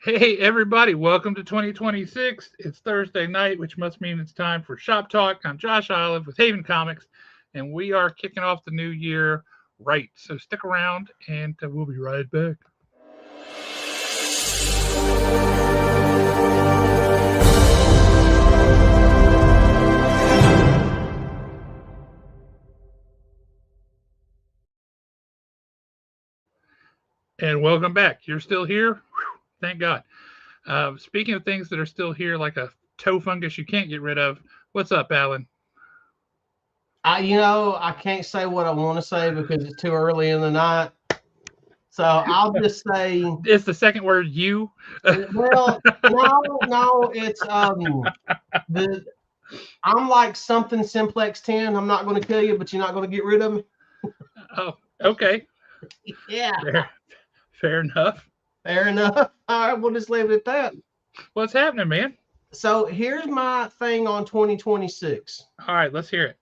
Hey, everybody, welcome to 2026. It's Thursday night, which must mean it's time for Shop Talk. I'm Josh Olive with Haven Comics, and we are kicking off the new year right. So stick around, and we'll be right back. And welcome back. You're still here? Whew, thank God. Speaking of things that are still here, like a toe fungus you can't get rid of, what's up, Alan? I can't say what I want to say because it's too early in the night. So I'll just say, It's the second word, you. well, no, it's the I'm like something simplex 10. I'm not going to kill you, but you're not going to get rid of me. Oh, okay. Yeah, Fair, fair enough. fair enough. All right, we'll just leave it at that. What's happening, man? So here's my thing on 2026. All right, let's hear it.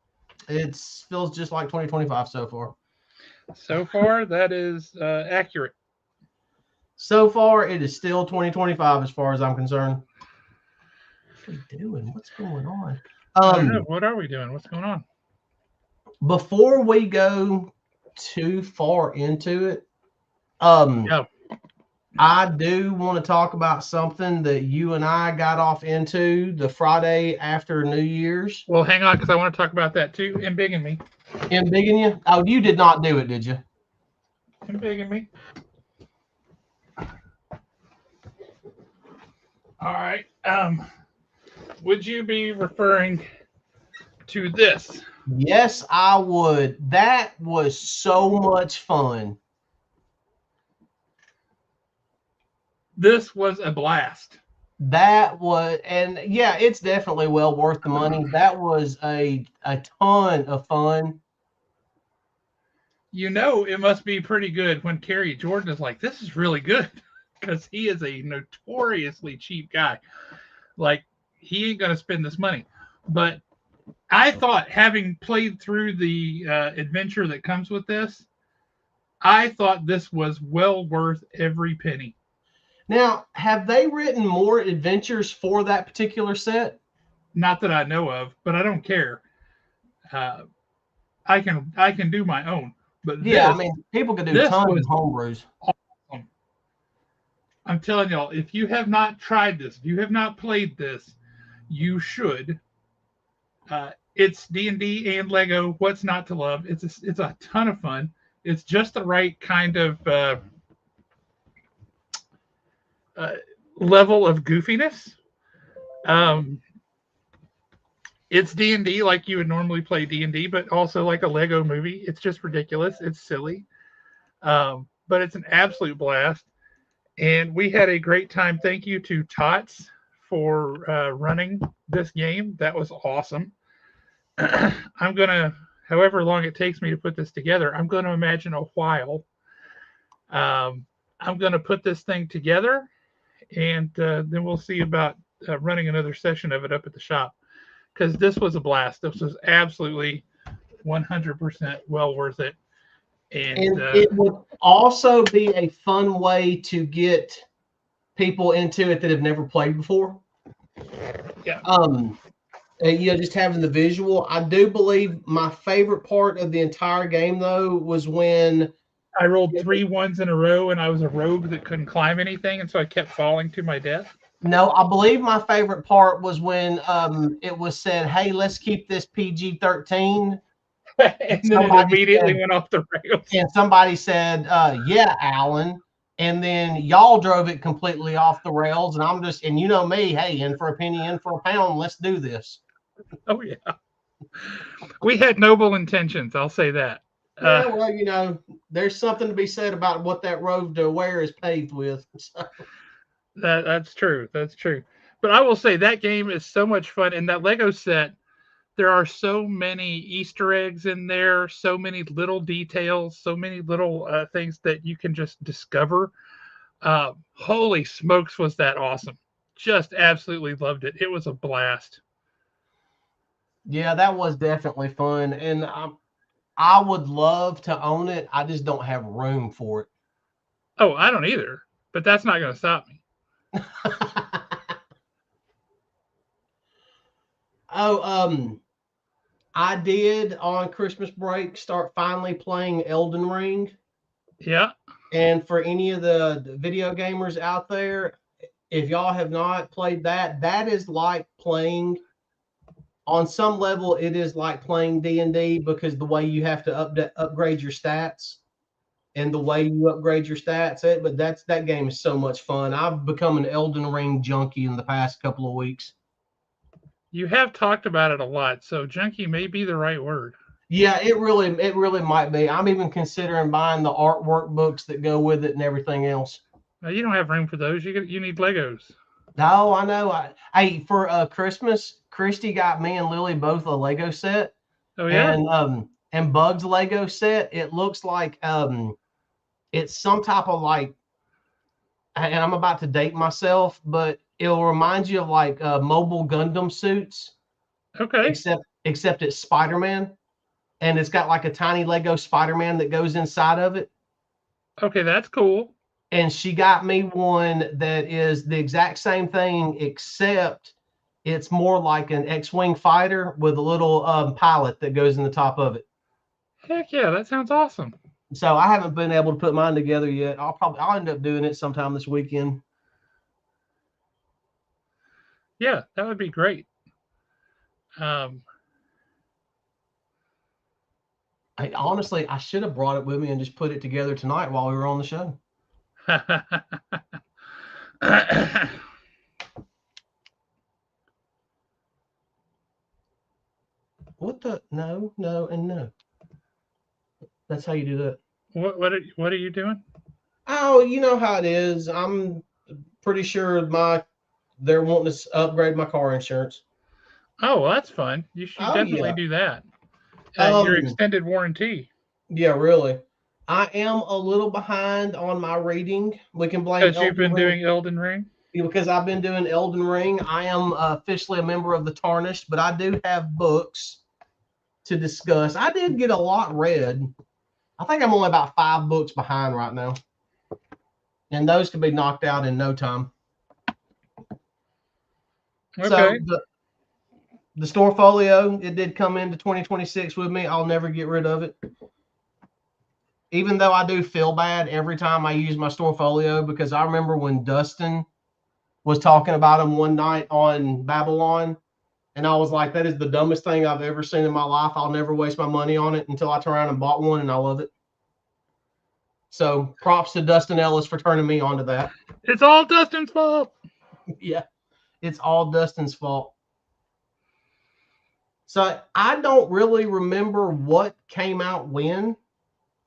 It feels just like 2025 so far. So far, that is accurate. So far, it is still 2025 as far as I'm concerned. What are we doing? What's going on? I don't know. What are we doing? What's going on? Before we go too far into it, Yeah. I do want to talk about something that you and I got off into the Friday after New Year's. Well, hang on, because I want to talk about that too. In Big and Me. In Bigging you? Oh, you did not do it, did you? In Big and Me. All right. Would you be referring to this? Yes, I would. That was so much fun. This was a blast. That was, and yeah, it's definitely well worth the money. That was a ton of fun. You know, it must be pretty good when Kerry Jordan is like, "This is really good," because he is a notoriously cheap guy. Like, he ain't gonna spend this money. But I thought, having played through the adventure that comes with this, I thought this was well worth every penny. Now, have they written more adventures for that particular set? Not that I know of, but I don't care. Uh, I can do my own. But Yeah, I this mean, people could do this tons of was homebrews. awesome. I'm telling y'all, if you have not tried this, if you have not played this, you should. It's D&D and Lego. What's not to love? It's a ton of fun. It's just the right kind of uh, level of goofiness. Um, it's D&D like you would normally play D&D, but also like a Lego movie. It's just ridiculous. It's silly, but it's an absolute blast. And we had a great time. Thank you to Tots for running this game. That was awesome. I'm gonna, however long it takes me to put this together, I'm going to imagine a while. I'm going to put this thing together, and then we'll see about running another session of it up at the shop, because this was a blast. This was absolutely 100% well worth it. And And it would also be a fun way to get people into it that have never played before. yeah, Just having the visual. I do believe my favorite part of the entire game, though, was when I rolled 3 ones in a row, and I was a rogue that couldn't climb anything, and so I kept falling to my death. no, I believe my favorite part was when it was said, "Hey, let's keep this PG-13." And then it immediately went off the rails. And somebody said, "Yeah, Alan." And then y'all drove it completely off the rails. And I'm just, and you know me, hey, in for a penny, in for a pound, let's do this. Oh yeah, we had noble intentions. I'll say that. Yeah, well, there's something to be said about what that road to Ware is paved with. So. That's true. That's true. But I will say that game is so much fun, and that Lego set. There are so many Easter eggs in there, so many little details, so many little things that you can just discover. Holy smokes, was that awesome! Just absolutely loved it. It was a blast. Yeah, that was definitely fun. And I would love to own it. I just don't have room for it. Oh, I don't either, but that's not going to stop me. Oh, I did on Christmas break start finally playing Elden Ring. Yeah. And for any of the video gamers out there, if y'all have not played that, that is like playing on some level. It is like playing D&D because the way you have to upgrade your stats and the way you upgrade your stats. But that game is so much fun. I've become an Elden Ring junkie in the past couple of weeks. You have talked about it a lot, so junkie may be the right word. Yeah, it really might be. I'm even considering buying the artwork books that go with it and everything else. You don't have room for those. You need Legos. No, I know. Hey, for Christmas, Christy got me and Lily both a Lego set. Oh yeah. And Bug's Lego set. It looks like it's some type of like, and I'm about to date myself, but it'll remind you of like mobile Gundam suits. Okay. Except it's Spider-Man, and it's got like a tiny Lego Spider-Man that goes inside of it. Okay, that's cool. And she got me one that is the exact same thing, except it's more like an X-Wing fighter with a little pilot that goes in the top of it. Heck yeah, that sounds awesome. So I haven't been able to put mine together yet. I'll end up doing it sometime this weekend. Yeah, that would be great. Honestly, I should have brought it with me and just put it together tonight while we were on the show. What the? No, and no. That's how you do that. What are you doing? Oh, you know how it is. I'm pretty sure they're wanting to upgrade my car insurance. Oh, well, that's fun. You should definitely do that. Your extended warranty. Yeah, really. I am a little behind on my reading. We can blame because you've been doing Elden Ring. Because I've been doing Elden Ring. I am officially a member of the Tarnished, but I do have books to discuss. I did get a lot read. I think I'm only about 5 books behind right now. And those can be knocked out in no time. Okay. So the Storefolio, it did come into 2026 with me. I'll never get rid of it. Even though I do feel bad every time I use my Storefolio, because I remember when Dustin was talking about him one night on Babylon, and I was like, that is the dumbest thing I've ever seen in my life. I'll never waste my money on it, until I turn around and bought one, and I love it. So props to Dustin Ellis for turning me on to that. It's all Dustin's fault. Yeah, it's all Dustin's fault. So I don't really remember what came out when.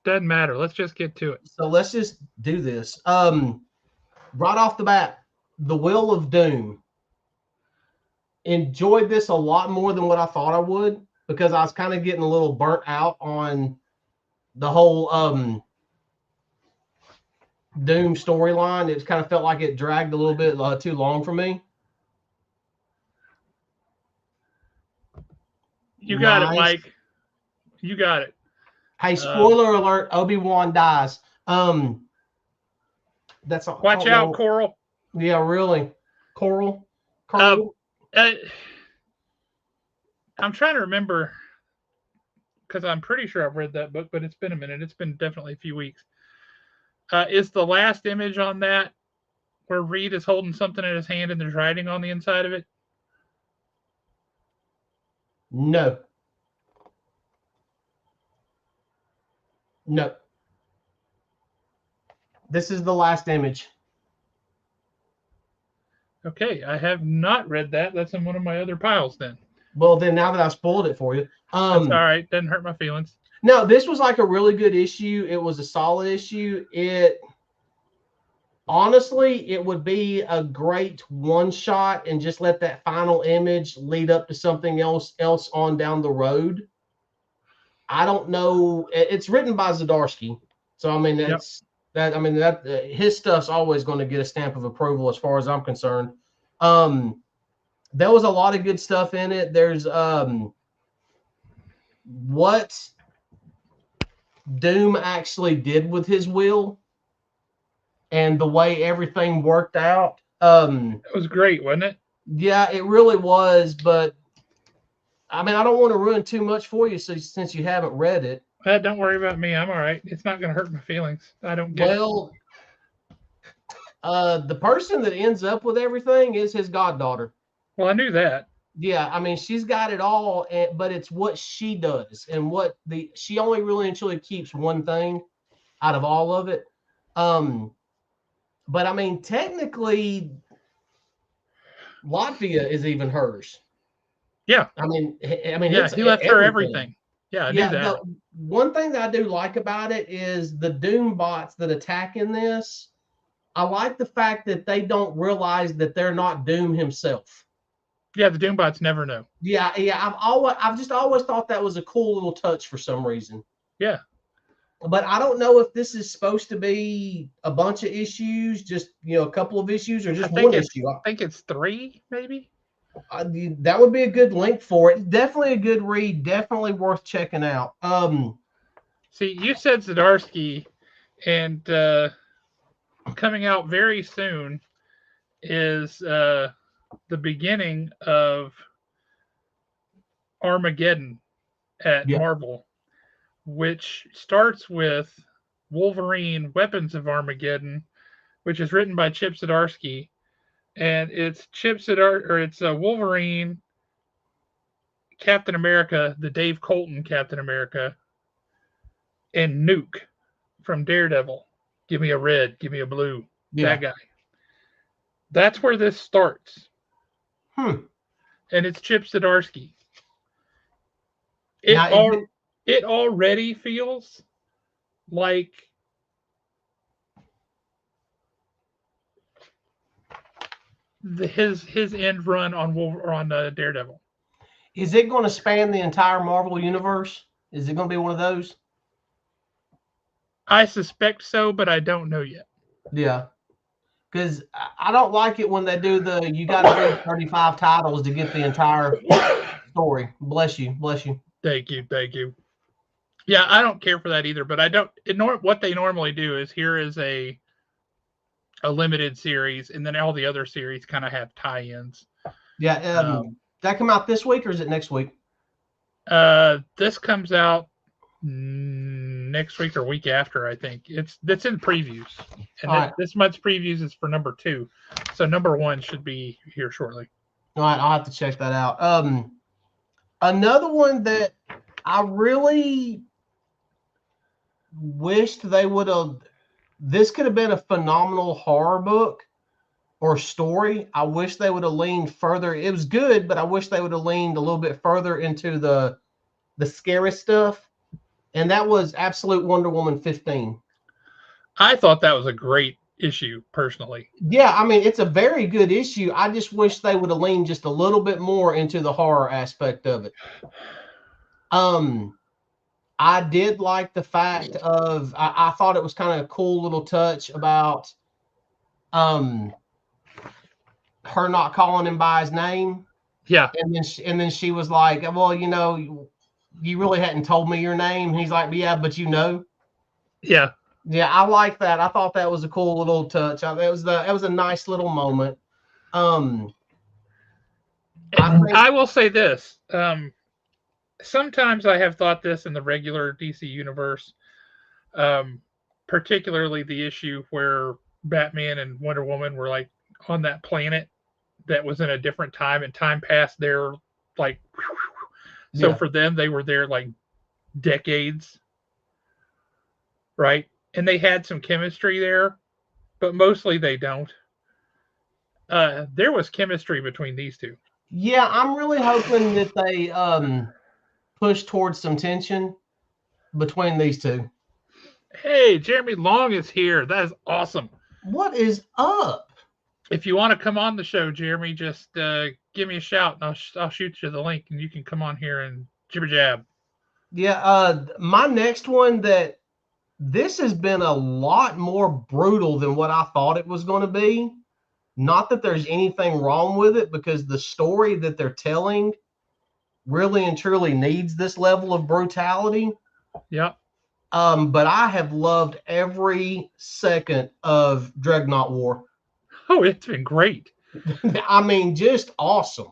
Doesn't matter. Let's just get to it. So let's just do this. Right off the bat, The Will of Doom. Enjoyed this a lot more than what I thought I would, because I was kind of getting a little burnt out on the whole Doom storyline. It kind of felt like it dragged a little bit too long for me. You got it, Mike. You got it. Hey, spoiler alert, Obi-Wan dies. That's all. Watch out, Coral. Yeah, really. Coral. I'm trying to remember, because I'm pretty sure I've read that book, but it's been a minute. It's been definitely a few weeks. Is the last image on that where Reed is holding something in his hand and there's writing on the inside of it? No. No. This is the last image. Okay, I have not read that. That's in one of my other piles then. Well, then now that I've spoiled it for you. That's all right. Doesn't hurt my feelings. No, this was like a really good issue. It was a solid issue. Honestly, it would be a great one shot and just let that final image lead up to something else on down the road. I don't know. It's written by Zdarsky. So, I mean, his stuff's always going to get a stamp of approval as far as I'm concerned. There was a lot of good stuff in it. There's what Doom actually did with his will and the way everything worked out. It was great, wasn't it? Yeah, it really was. But I mean, I don't want to ruin too much for you since you haven't read it. Don't worry about me. I'm all right. It's not going to hurt my feelings. I don't get it. Well, the person that ends up with everything is his goddaughter. Well, I knew that. Yeah, I mean, she's got it all, but it's what she does and she only really and truly keeps one thing out of all of it. But I mean, technically, Latvia is even hers. Yeah. I mean, Yeah, it's he left her everything. Yeah, I knew Yeah, that. the one thing that I do like about it is the Doom bots that attack in this. I like the fact that they don't realize that they're not Doom himself. Yeah, the Doombots never know. Yeah. I've just always thought that was a cool little touch for some reason. Yeah. But I don't know if this is supposed to be a bunch of issues, just a couple of issues, or just one issue. I think it's 3, maybe. That would be a good link for it. Definitely a good read. Definitely worth checking out. See, you said Zdarsky, and coming out very soon is the beginning of Armageddon at Yeah. Marvel, which starts with Wolverine: Weapons of Armageddon, which is written by Chip Zdarsky, and it's Wolverine, Captain America, the Dave Colton Captain America, and Nuke from Daredevil. Give me a red, give me a blue. Yeah. That guy. That's where this starts. And it's Chip Zdarsky. It already feels like his end run on Daredevil. Is it going to span the entire Marvel universe? Is it going to be one of those? I suspect so, but I don't know yet. Yeah. Because I don't like it when they do you got to read 35 titles to get the entire story. Bless you. Bless you. Thank you. Yeah, I don't care for that either, but I don't. What they normally do is here is a limited series, and then all the other series kind of have tie-ins. Yeah. Did that come out this week or is it next week? This comes out next week or week after, I think. That's in previews, and this month's previews is for number 2, so number 1 should be here shortly. All right, I'll have to check that out. Another one that I really wished they would have. This could have been a phenomenal horror book or story. I wish they would have leaned further. It was good, but I wish they would have leaned a little bit further into the scary stuff. And that was Absolute Wonder Woman 15. I thought that was a great issue, personally. Yeah, I mean, it's a very good issue. I just wish they would have leaned just a little bit more into the horror aspect of it. I did like the fact of I thought it was kind of a cool little touch about her not calling him by his name. Yeah. And then she was like, well, you really hadn't told me your name. And he's like, yeah, but Yeah. Yeah, I like that. I thought that was a cool little touch. That was a nice little moment. I will say this. Sometimes I have thought this in the regular DC universe, particularly the issue where Batman and Wonder Woman were like on that planet that was in a different time, and time passed there like so for them they were there like decades, right? And they had some chemistry there, but mostly they don't. There was chemistry between these two. Yeah, I'm really hoping that they push towards some tension between these two. Hey, Jeremy Long is here. That is awesome. What is up? If you want to come on the show, Jeremy, just give me a shout, and I'll shoot you the link, and you can come on here and jibber jab. Yeah, my next one this has been a lot more brutal than what I thought it was going to be. Not that there's anything wrong with it, because the story that they're telling really and truly needs this level of brutality. Yeah. But I have loved every second of Dreadnought War. Oh, it's been great. I mean, just awesome.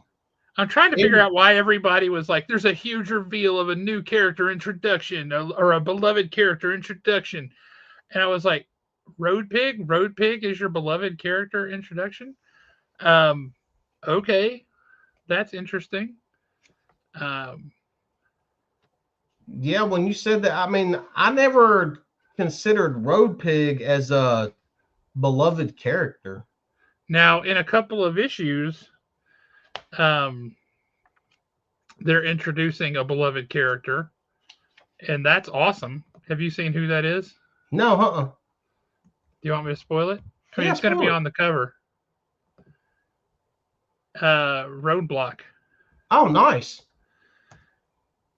I'm trying to figure And out why everybody was like, "There's a huge reveal of a new character introduction or a beloved character introduction," and I was like, "Road Pig? Road Pig is your beloved character introduction?" Um, okay, that's interesting. Um, yeah, when you said that, I mean, I never considered Road Pig as a beloved character. Now, in a couple of issues, um, they're introducing a beloved character, and that's awesome. Have you seen who that is? No, uh-uh. Do you want me to spoil it? I mean, Yeah, it's going to be spoil it. on the cover. Roadblock. Oh, nice.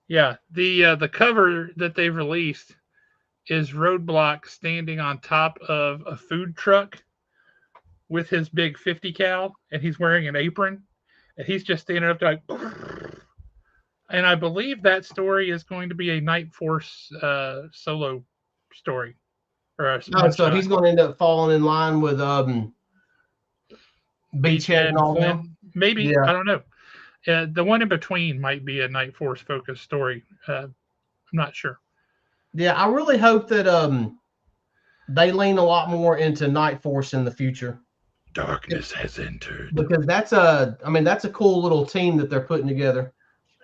Yeah, the cover that they've released is Roadblock standing on top of a food truck with his big 50 cal, and he's wearing an apron, and he's just standing up there like. And I believe that story is going to be a Night Force solo story or a Oh, one so shot. he's going to end up falling in line with Beachhead Beachhead and and all them. Flynn, maybe, Yeah, I don't know. The one in between might be a Night Force focused story. I'm not sure. yeah. I really hope that they lean a lot more into Night Force in the future Darkness has entered. because I mean, that's a cool little team that they're putting together.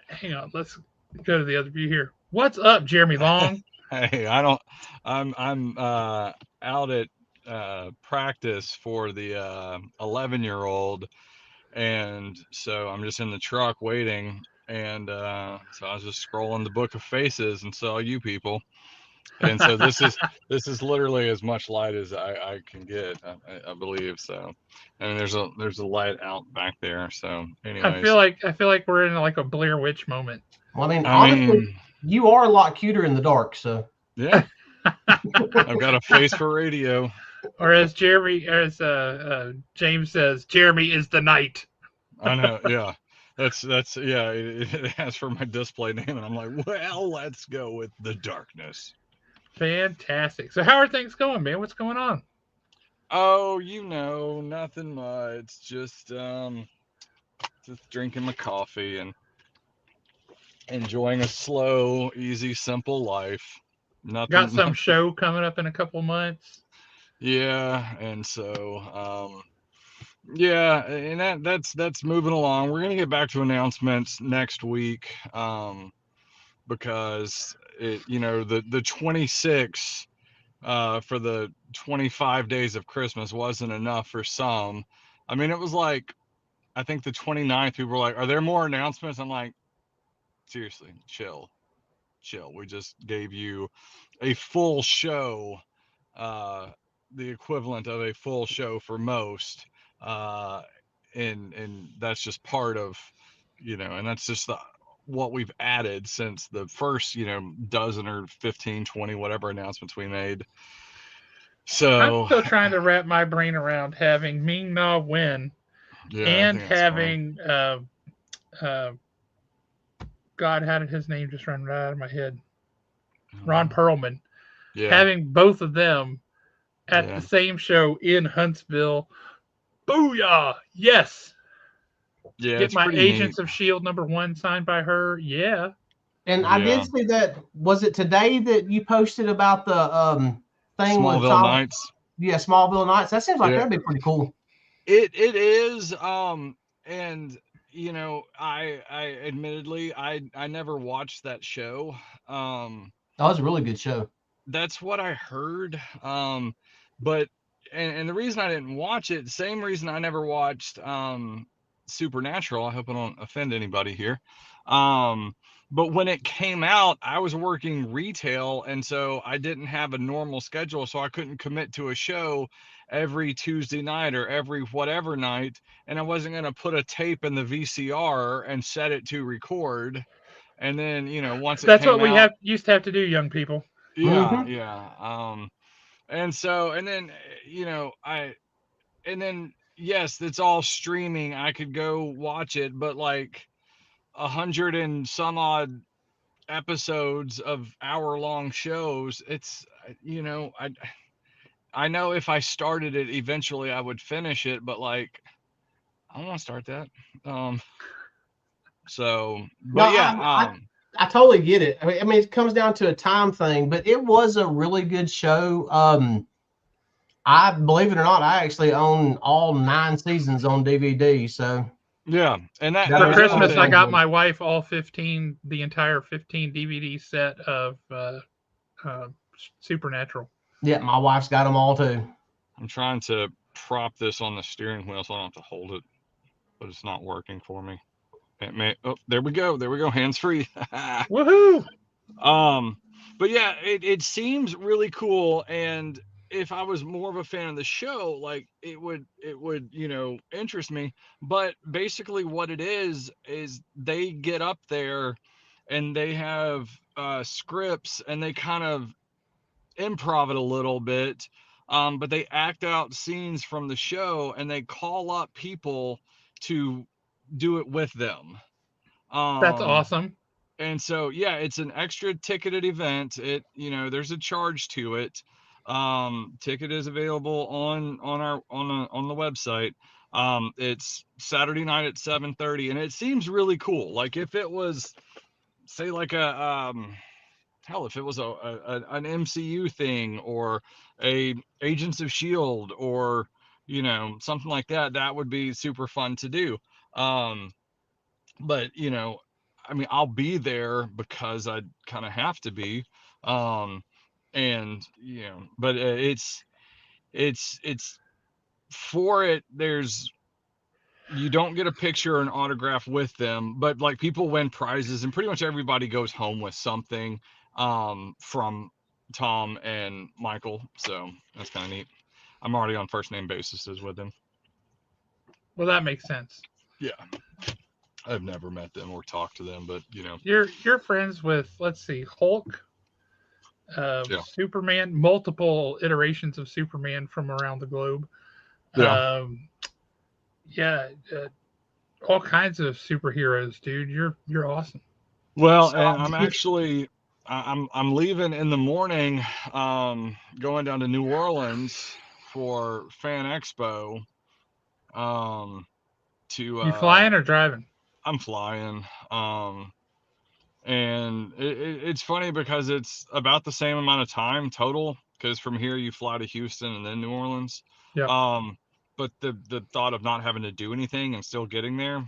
Hang on, let's go to the other view here. What's up, Jeremy Long? Hey, I don't. I'm out at practice for the 11-year-old, and so I'm just in the truck waiting. And so I was just scrolling the book of faces and saw you people. And so this is literally as much light as I can get, I believe. So, I mean, there's a light out back there. So, anyways, I feel like we're in like a Blair Witch moment. Well, I mean, I honestly, mean, you are a lot cuter in the dark. So yeah, I've got a face for radio. Or as James says, Jeremy is the night. I know, yeah. That's yeah. It asks for my display name, and I'm like, well, let's go with the darkness. Fantastic. So how are things going, man? What's going on? Oh, nothing much. Just drinking my coffee and enjoying a slow, easy, simple life. Got Nothing, some nothing. show coming up in a couple months. Yeah, and so yeah, and that's moving along. We're gonna get back to announcements next week. Because the 26 for the 25 days of Christmas wasn't enough for some. I mean, it was like I think the 29th people were like, "Are there more announcements?" I'm like, "Seriously, chill, chill. We just gave you a full show, uh, the equivalent of a full show for most, uh, and that's just part of, and that's just what we've added since the first, dozen or 15, 20, whatever announcements we made. I'm So still trying to wrap my brain around having Ming Na win yeah, I and think that's funny. having uh, God, how did his name just run right out of my head? I don't Ron know. Perlman. Yeah, Having both of them at the yeah, same show in Huntsville. Booyah! Yes. yeah. Get It's my pretty neat. Agents of Shield #1 signed by her. Yeah. and I did Yeah, see that. Was it today that you posted about the thing with Smallville Tom? Nights. Yeah, Smallville Nights. That seems like Yeah, that'd be pretty cool. it is. And I admittedly I never watched that show. Um, That was a really good show. that's what I heard. But and the reason I didn't watch it, same reason I never watched Supernatural. I hope I don't offend anybody here. Um, but when it came out, I was working retail, and so I didn't have a normal schedule, so I couldn't commit to a show every Tuesday night or every whatever night, and I wasn't going to put a tape in the VCR and set it to record. And then, once it That's what came we out, have used to have to do, young people. yeah, Hmm. yeah. And so, and then, and then, yes, it's all streaming. I could go watch it, but like 100 and some odd episodes of hour long shows, it's, I know if I started it, eventually I would finish it, but like I don't want to start that. Um, so, No, but yeah, I totally get it. I mean, it comes down to a time thing, but it was a really good show. I believe it or not, I actually own all 9 seasons on DVD. So yeah, and that that For there's the other original Christmas, I thing. got season. my wife all 15, the entire 15 DVD set of uh, Supernatural. Yeah, my wife's got them all too. I'm trying to prop this on the steering wheel so I don't have to hold it, but it's not working for me. It may. Oh, there we go. There we go. Hands free. Woohoo! um, but yeah, it seems really cool, and if I was more of a fan of the show, like it would interest me. But basically, what it is they get up there, and they have scripts, and they kind of improv it a little bit, but they act out scenes from the show, and they call up people to do it with them. That's Um, awesome. and so yeah, it's an extra ticketed event. There's a charge to it. Ticket is available on the website. It's Saturday night at 7:30, and it seems really cool. Like if it was, say, like a hell, if it was an MCU thing, or a Agents of Shield, or something like that, that would be super fun to do. Um, but I mean, I'll be there because I kind of have to be. um and but it's for it. There's You don't get a picture or an autograph with them, but like people win prizes, and pretty much everybody goes home with something from Tom and Michael. So that's kind of neat. I'm already on first name basis with them. Well, that makes sense. Yeah, I've never met them or talked to them, but You're friends with, let's see, Hulk, yeah, Superman, multiple iterations of Superman from around the globe. yeah. Um, yeah, all kinds of superheroes, dude. You're awesome. Well, So and I'm leaving in the morning, going down to New Orleans for Fan Expo. Um, to You flying or driving? I'm flying. And it's funny because it's about the same amount of time total. Because from here you fly to Houston and then New Orleans. Yep. Um, but the thought of not having to do anything and still getting there,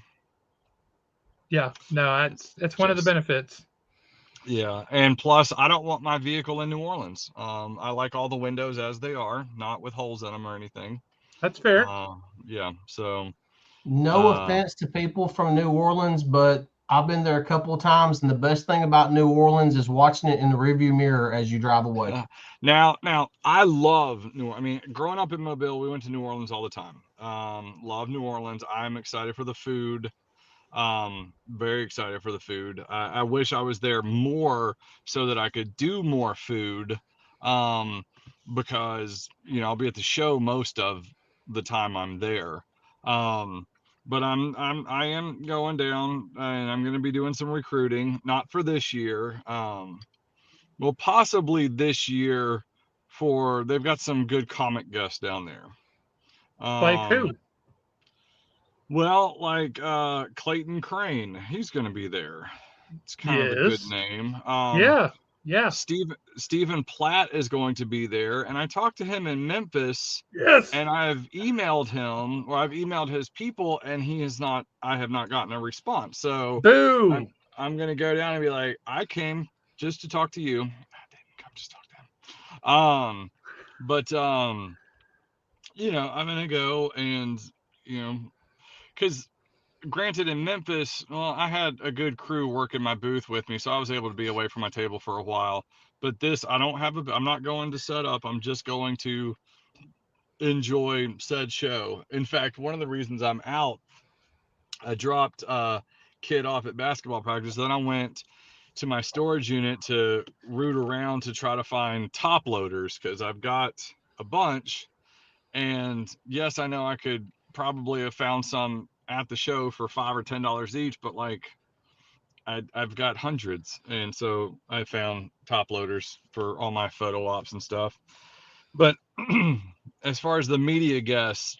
Yeah. No, it's one of the just benefits. yeah. And plus, I don't want my vehicle in New Orleans. I like all the windows as they are, not with holes in them or anything. That's fair. Yeah. So, no uh, offense to people from New Orleans, but I've been there a couple of times, and the best thing about New Orleans is watching it in the rearview mirror as you drive away. now I love I mean, growing up in Mobile, we went to New Orleans all the time. Love New Orleans. I'm excited for the food. Very excited for the food. I wish I was there more so that I could do more food. Um, because I'll be at the show most of the time I'm there. Um, but I am going down, and I'm going to be doing some recruiting, not for this year. Well, possibly this year, for they've got some good comic guests down there. Like Um, who? well, like Clayton Crane, he's going to be there. It's kind of a good Yes. name. Yeah. Yeah. Stephen Platt is going to be there, and I talked to him in Memphis, Yes. and I've emailed him, or I've emailed his people, and he has not. I have not gotten a response. So I'm Boo. I'm going to go down and be like, I came just to talk to you. I didn't come just to talk to him. But I'm going to go, and because granted, in Memphis, well, I had a good crew working my booth with me, so I was able to be away from my table for a while. But this, I don't have I'm not going to set up. I'm just going to enjoy said show. In fact, one of the reasons I'm out, I dropped a kid off at basketball practice. Then I went to my storage unit to root around to try to find top loaders, because I've got a bunch. And yes, I know I could probably have found some at the show for $5 or $10 each, but like I've got hundreds, and so I found top loaders for all my photo ops and stuff. But as far as the media guests,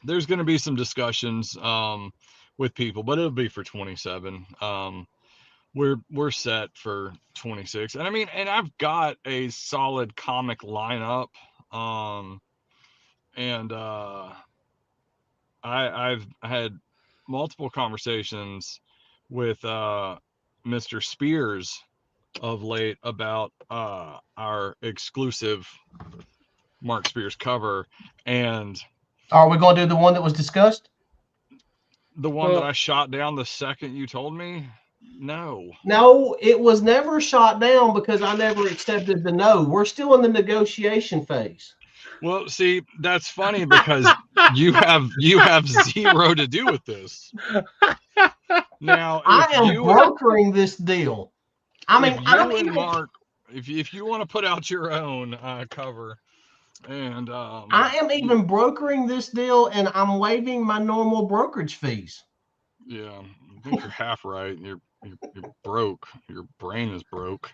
there's going to be some discussions with people, but it'll be for 27. We're set for 26, and I mean, and I've got a solid comic lineup, and I've had multiple conversations with Mr. Spears of late about our exclusive Mark Spears cover, and Are we going to do the one that was discussed? the one Well- that I shot down the second you told me. No. No, it was never shot down because I never accepted the no. We're still in the negotiation phase. Well, see, that's funny because you have zero to do with this. Now, I if am you brokering this deal. I mean, if I don't you and even. Mark, if you want to put out your own cover, and I am even brokering this deal, and I'm waiving my normal brokerage fees. yeah, I think you're half right. You're broke. Your brain is broke.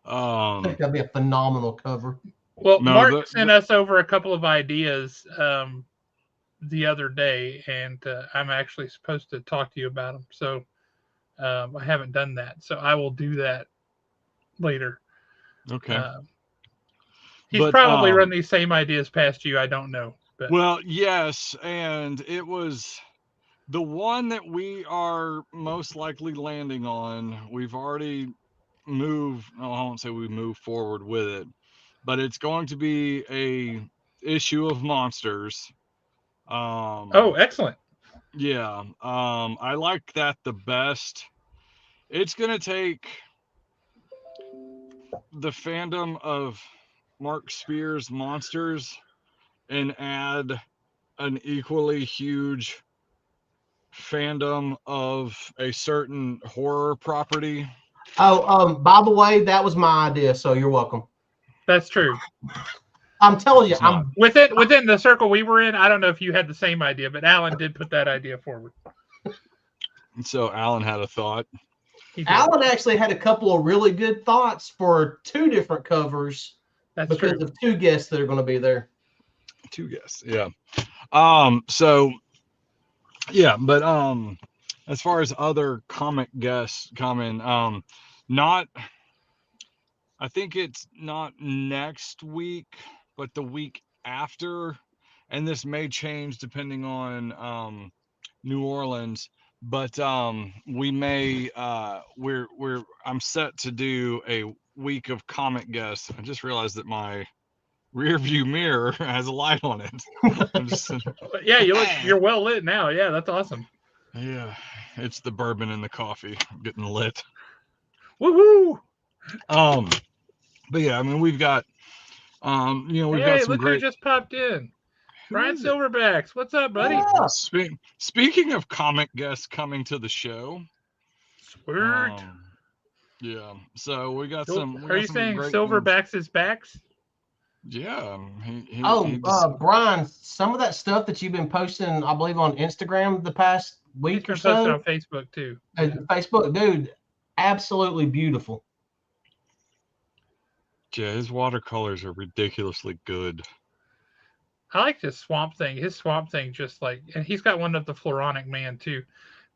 I think that'd be a phenomenal cover. Well, No, Mark sent us over a couple of ideas the other day, and I'm actually supposed to talk to you about them. So I haven't done that. So I will do that later. okay. He's But, probably run these same ideas past you. I don't know. But Well, yes, and it was the one that we are most likely landing on. We've already moved. Oh, I won't say we moved forward with it, but it's going to be a issue of Monsters. oh, excellent. Yeah. I like that the best. It's gonna take the fandom of Mark Spears Monsters and add an equally huge fandom of a certain horror property. Oh, by the way, that was my idea, so you're welcome. That's true. I'm telling you, It's not. Within the circle we were in. I don't know if you had the same idea, but Alan did put that idea forward. So Alan had a thought. He did. Alan actually had a couple of really good thoughts for two different covers That's because true. of two guests that are going to be there. Two guests, yeah. So yeah, but as far as other comic guests coming, not. I think it's not next week, but the week after, and this may change depending on New Orleans. But we may I'm set to do a week of comic guests. I just realized that my rear view mirror has a light on it. I'm just Yeah, you're well lit now. Yeah, that's awesome. yeah, it's the bourbon and the coffee getting lit. Woohoo! But yeah, I mean we've got we've got Hey, some look great. who just popped in. Who Brian is it? Silverbacks. What's up, buddy? Yeah. Speaking of comic guests coming to the show, Squirt. yeah. So we got So, some. We are got you some saying great names. Silverbacks is backs? Yeah. Brian, some of that stuff that you've been posting, I believe, on Instagram the past He's week been or posted so, on Facebook too. and Facebook, dude, absolutely beautiful. Yeah, his watercolors are ridiculously good. I like his Swamp Thing. His Swamp Thing just like, and he's got one of the Floronic Man too.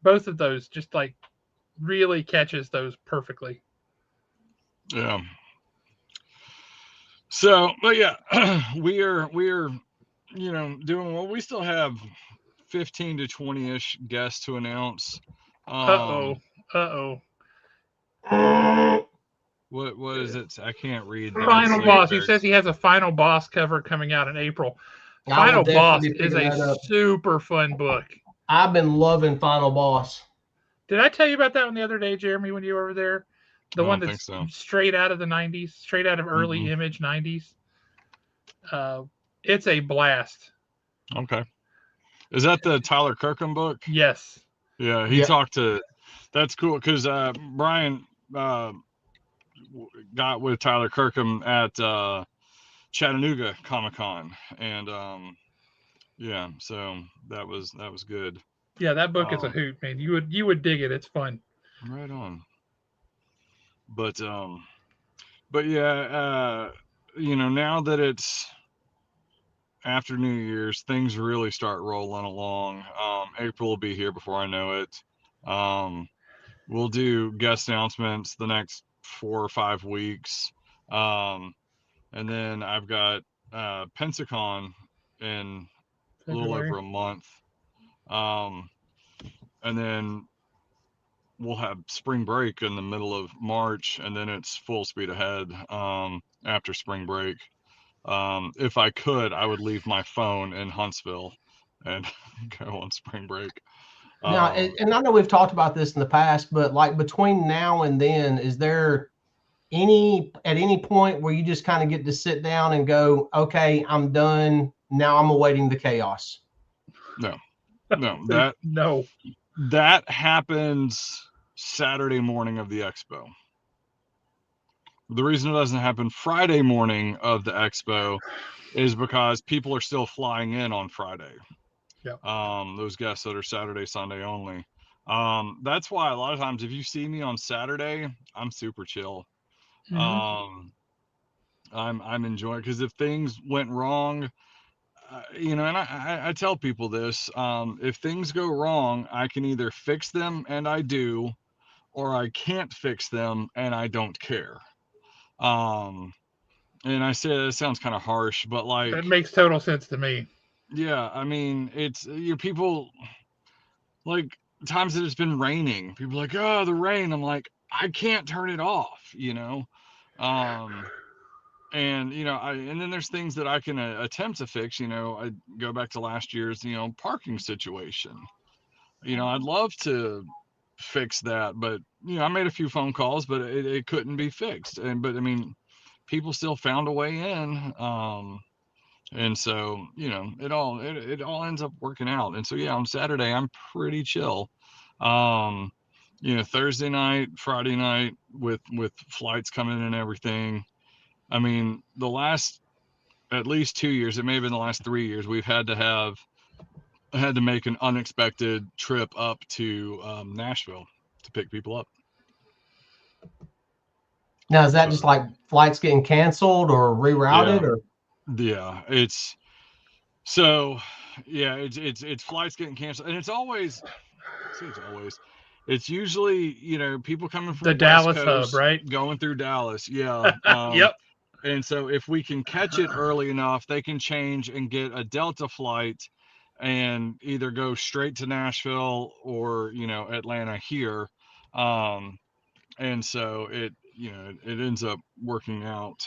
Both of those just like really catches those perfectly. Yeah. So, but yeah, we're doing well. We still have 15 to 20-ish guests to announce. Uh oh. What is it? I can't read. Final Boss. He says he has a Final Boss cover coming out in April. Final Boss is a super fun book. I've been loving Final Boss. Did I tell you about that one the other day, Jeremy, when you were over there? The one that's so. straight out of the 90s, straight out of early Image 90s. It's a blast. Okay. Is that the Tyler Kirkham book? Yes. Yeah, he talked to. That's cool because Brian got with Tyler Kirkham at Chattanooga Comic-Con, and yeah, so that was good. Yeah, that book is a hoot, man. You would dig it. It's fun. Right on. But yeah, now that it's after New Year's, things really start rolling along. April will be here before I know it. We'll do guest announcements the next 4 or 5 weeks. And then I've got Pensacon in a little February. over a month. And then we'll have spring break in the middle of March, and then it's full speed ahead after spring break. If I could, I would leave my phone in Huntsville and go on spring break. Now, and I know we've talked about this in the past, but like between now and then, is there at any point where you just kind of get to sit down and go, okay, I'm done. Now I'm awaiting the chaos? No, No. that happens Saturday morning of the expo. The reason it doesn't happen Friday morning of the expo is because people are still flying in on Friday. Yeah. Those guests that are Saturday, Sunday only. That's why a lot of times if you see me on Saturday, I'm super chill. Mhm. I'm enjoying, because if things went wrong, and I tell people this, if things go wrong, I can either fix them, and I do, or I can't fix them and I don't care. And I say it sounds kind of harsh, but like, That makes total sense to me. yeah, I mean, it's people, like, times that it's been raining, people are like, oh, the rain. I'm like, I can't turn it off, um and and then there's things that I can attempt to fix. I go back to last year's parking situation. I'd love to fix that, but I made a few phone calls, but it couldn't be fixed. But I mean, people still found a way in. And so it all ends up working out. And so yeah, on Saturday I'm pretty chill. um Thursday night, Friday night, with flights coming in and everything. I mean, the last at least 2 years, it may have been the last 3 years, we've had to make an unexpected trip up to Nashville to pick people up. Now, is that So just like flights getting canceled or rerouted, yeah, or? yeah, it's flights getting canceled, and it's usually people coming from The the West Dallas hub, Coast right? going through Dallas. Yeah. Yep. And so if we can catch it early enough, they can change and get a Delta flight and either go straight to Nashville or Atlanta here. And so it ends up working out.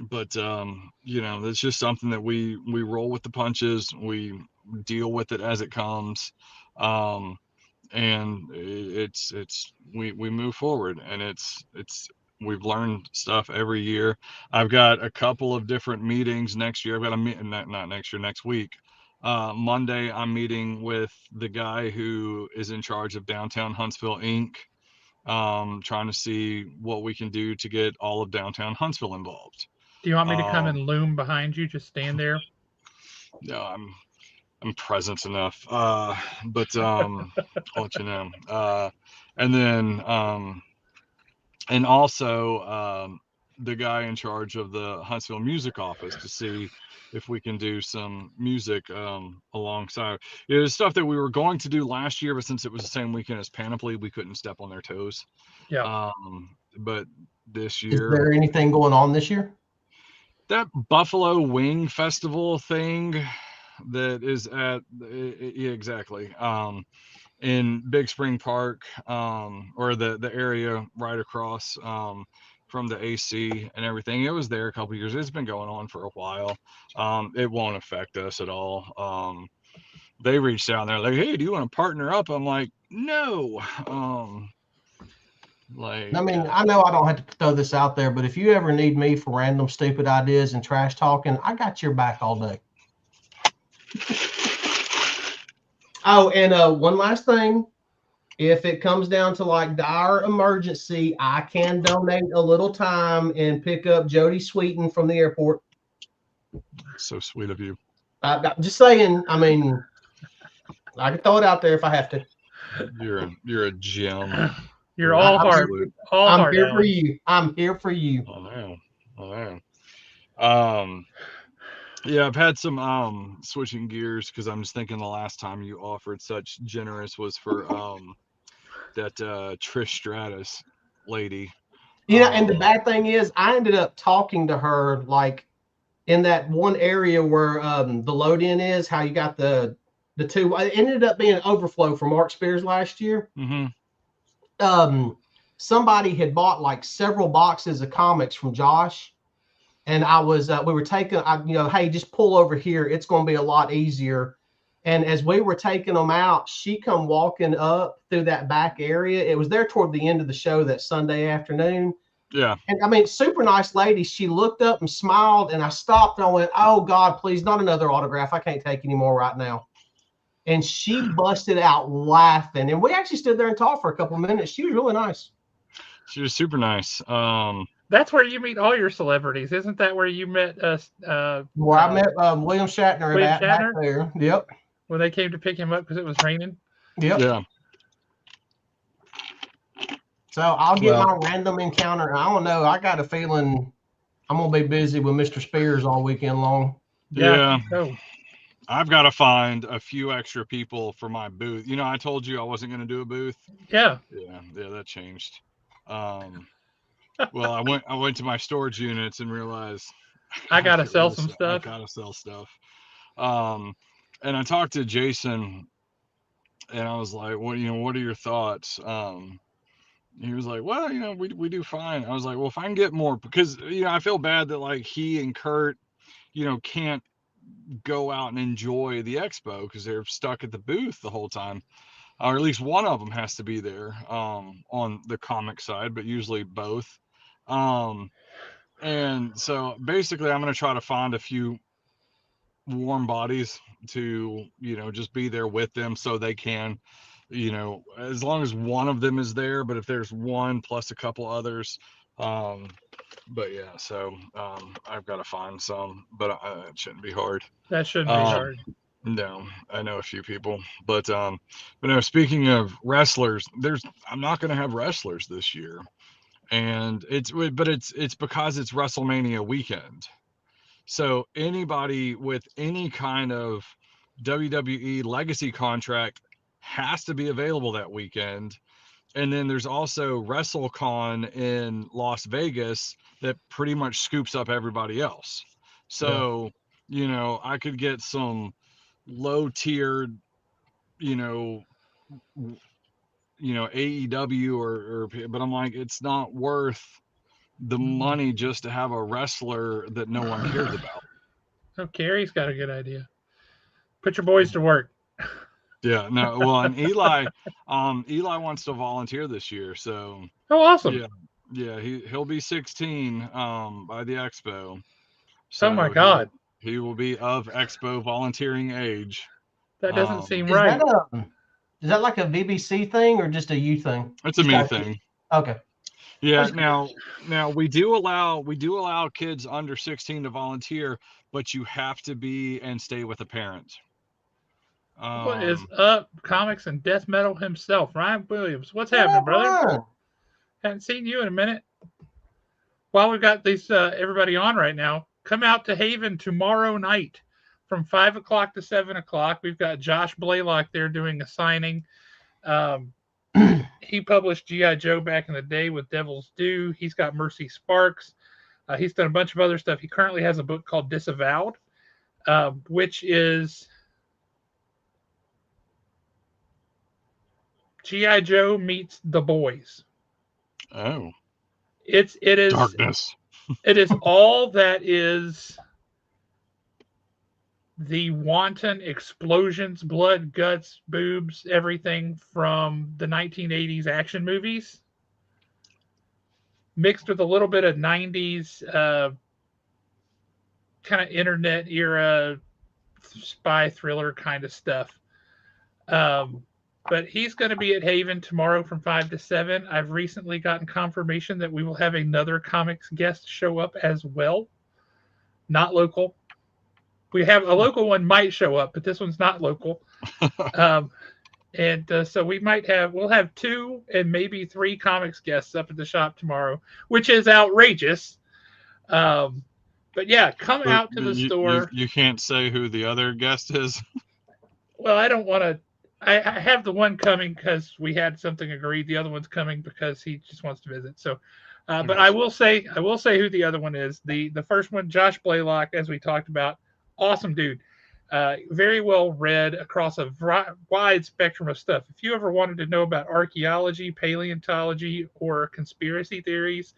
But it's just something that we roll with the punches. We deal with it as it comes. And we move forward, and we've learned stuff every year. I've got a couple of different meetings next year. I've got a meet, not next year, next week. Monday I'm meeting with the guy who is in charge of Downtown Huntsville Inc., trying to see what we can do to get all of downtown Huntsville involved. Do you want me to come um and loom behind you? Just stand there. no, I'm present enough. But I'll let you know. And then and also the guy in charge of the Huntsville music office, to see if we can do some music alongside. It was stuff that we were going to do last year, but since it was the same weekend as Panoply, we couldn't step on their toes. Yeah. But this Is year, there anything going on this year? that Buffalo Wing Festival thing that is yeah, exactly, in Big Spring Park, or the area right across from the AC and everything. It was there a couple years. It's been going on for a while. It won't affect us at all. They reached out and they're like, hey, do you want to partner up? I'm like, no. I mean, I know I don't have to throw this out there, but if you ever need me for random stupid ideas and trash talking, I got your back all day. Oh, and one last thing. If it comes down to like dire emergency, I can donate a little time and pick up Jody Sweeten from the airport. So sweet of you. I'm just saying. I mean, I can throw it out there if I have to. You're a gem. You're all heart. All I'm heart, here for Alan. you. I'm here for you. I know. Um, yeah, I've had some switching gears because I'm just thinking the last time you offered such generous was for that Trish Stratus lady. And the bad thing is, I ended up talking to her like in that one area where the load in is. How you got the two? It ended up being an overflow from Mark Spears last year. Mm-hmm. Somebody had bought like several boxes of comics from Josh, and I was we were taking, hey, just pull over here. It's going to be a lot easier. And as we were taking them out, she come walking up through that back area. It was there toward the end of the show that Sunday afternoon. Yeah. And I mean, super nice lady. She looked up and smiled, and I stopped and I went, "Oh God, please, not another autograph. I can't take any more right now." And she busted out laughing, and we actually stood there and talked for a couple of minutes. She was really nice. She was super nice. That's where you meet all your celebrities, isn't that? Where you met Where I met William Shatner William back Shatner? there. Yep. When they came to pick him up because it was raining. Yep. Yeah. So I'll get my random encounter. I don't know. I got a feeling I'm gonna be busy with Mr. Spears all weekend long. Yeah. So I've got to find a few extra people for my booth. You know, I told you I wasn't going to do a booth. Yeah, that changed. Well, I went to my storage units and realized I gotta get sell rid of some stuff. I gotta sell stuff. And I talked to Jason, and I was like, "What what are your thoughts?" He was like, "Well, we do fine." I was like, "Well, if I can get more, because I feel bad that like he and Kurt, can't go out and enjoy the expo because they're stuck at the booth the whole time, or at least one of them has to be there on the comic side, but usually both. And so basically, I'm going to try to find a few warm bodies to just be there with them so they can, as long as one of them is there. But if there's one plus a couple others, but yeah, so I've got to find some, but it shouldn't be hard. That shouldn't be hard. No, I know a few people, but no. Speaking of wrestlers, I'm not going to have wrestlers this year, and it's because it's WrestleMania weekend. So anybody with any kind of WWE legacy contract has to be available that weekend. And then there's also WrestleCon in Las Vegas that pretty much scoops up everybody else. So, I could get some low tiered, you know, AEW but I'm like, it's not worth the money just to have a wrestler that no one cares about. Oh, Carrie's got a good idea. Put your boys to work. Yeah, no, well, and Eli wants to volunteer this year, so Oh, awesome. yeah, he'll be 16 by the expo. Oh my So God. he will be of expo volunteering age. That doesn't seem Is right. Is that like a VBC thing or just a U thing? It's a me thing. Okay. Yeah. Now we do allow kids under 16 to volunteer, but you have to be and stay with a parent. What is up, comics and death metal himself, Ryan Williams? What's happening, brother? Haven't seen you in a minute. While we've got these everybody on right now, come out to Haven tomorrow night from 5 o'clock to 7 o'clock. We've got Josh Blaylock there doing a signing. He published G.I. Joe back in the day with Devil's Due. He's got Mercy Sparks. He's done a bunch of other stuff. He currently has a book called Disavowed, which is G.I. Joe meets The Boys. Oh. It is darkness. It is all that is the wanton explosions, blood, guts, boobs, everything from the 1980s action movies, mixed with a little bit of 90s kind of internet era spy thriller kind of stuff. But he's going to be at Haven tomorrow from 5 to 7. I've recently gotten confirmation that we will have another comics guest show up as well. Not local. We have a local one might show up, but this one's not local. So we'll have 2 and maybe 3 comics guests up at the shop tomorrow, which is outrageous. But yeah, come But out to the store. you can't say who the other guest is. Well, I don't want to. I have the one coming because we had something agreed. The other one's coming because he just wants to visit. So, but I will say who the other one is. The first one, Josh Blaylock, as we talked about, awesome dude. Very well read across a wide spectrum of stuff. If you ever wanted to know about archaeology, paleontology, or conspiracy theories,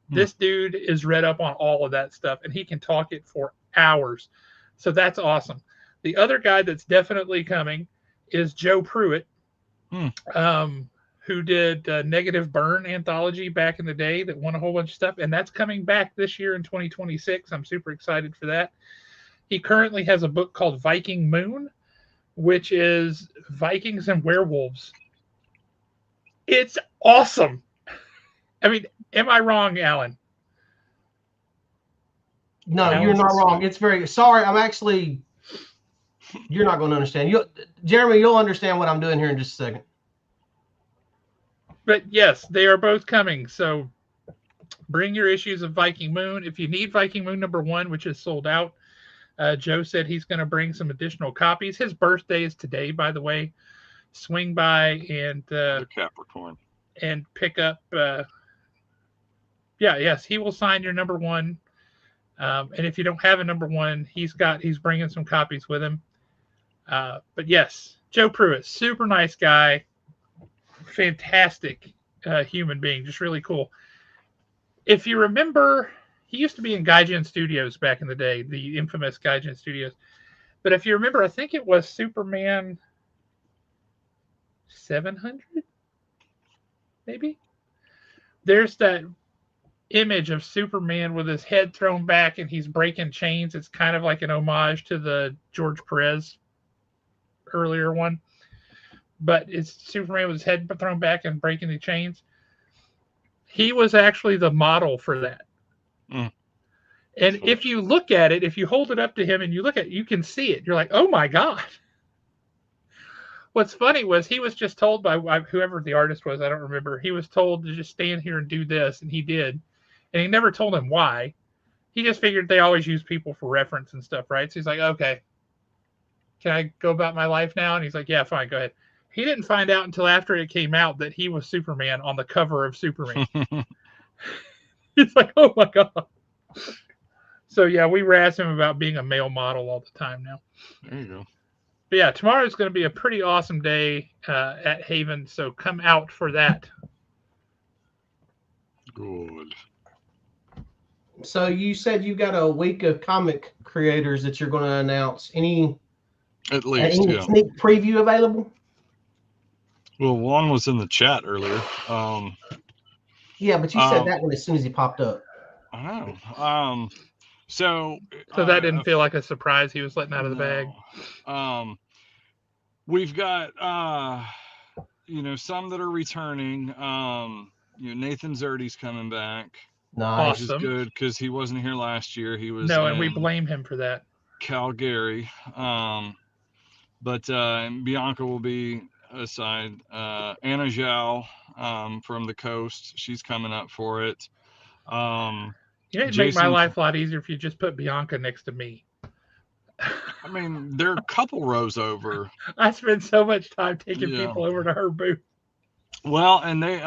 this dude is read up on all of that stuff, and he can talk it for hours. So that's awesome. The other guy that's definitely coming is Joe Pruitt, who did Negative Burn anthology back in the day that won a whole bunch of stuff, and that's coming back this year in 2026. I'm super excited for that. He currently has a book called Viking Moon, which is Vikings and werewolves. It's awesome. I mean, am I wrong, Alan? No, you're not wrong. It's very sorry. I'm actually. You're not going to understand. Jeremy, you'll understand what I'm doing here in just a second. But yes, they are both coming. So bring your issues of Viking Moon. If you need Viking Moon #1, which is sold out, Joe said he's going to bring some additional copies. His birthday is today, by the way. Swing by and Capricorn and pick up. Yes, he will sign your #1. And if you don't have a #1, he's bringing some copies with him. But yes, Joe Pruitt, super nice guy, fantastic human being, just really cool. If you remember, he used to be in Gaijin Studios back in the day, the infamous Gaijin Studios. But if you remember, I think it was Superman 700, maybe. There's that image of Superman with his head thrown back and he's breaking chains. It's kind of like an homage to the George Perez earlier one, but it's Superman with his head thrown back and breaking the chains. He was actually the model for that. And if you look at it, if you hold it up to him and you look at it, you can see it. You're like, oh my God. What's funny was he was just told by whoever the artist was, I don't remember, he was told to just stand here and do this, and he did. And he never told him why. He just figured they always use people for reference and stuff, right? So he's like, okay, can I go about my life now? And he's like, yeah, fine, go ahead. He didn't find out until after it came out that he was Superman on the cover of Superman. It's like, oh my God. So yeah, we razz him about being a male model all the time now. There you go. But yeah, tomorrow is going to be a pretty awesome day at Haven, so come out for that. Good. So you said you got a week of comic creators that you're going to announce. Any sneak preview available? Well, one was in the chat earlier. Yeah, but you said that one as soon as he popped up. I know. So that didn't feel like a surprise he was letting out of the bag. We've got some that are returning. Nathan Zerdy's coming back. Nice. Awesome. Which is good because he wasn't here last year. He was and we blame him for that. Calgary. But Bianca will be aside. Anna Zhao from the coast, she's coming up for it. It'd make my life a lot easier if you just put Bianca next to me. I mean, they're a couple rows over. I spend so much time taking people over to her booth. Well, and they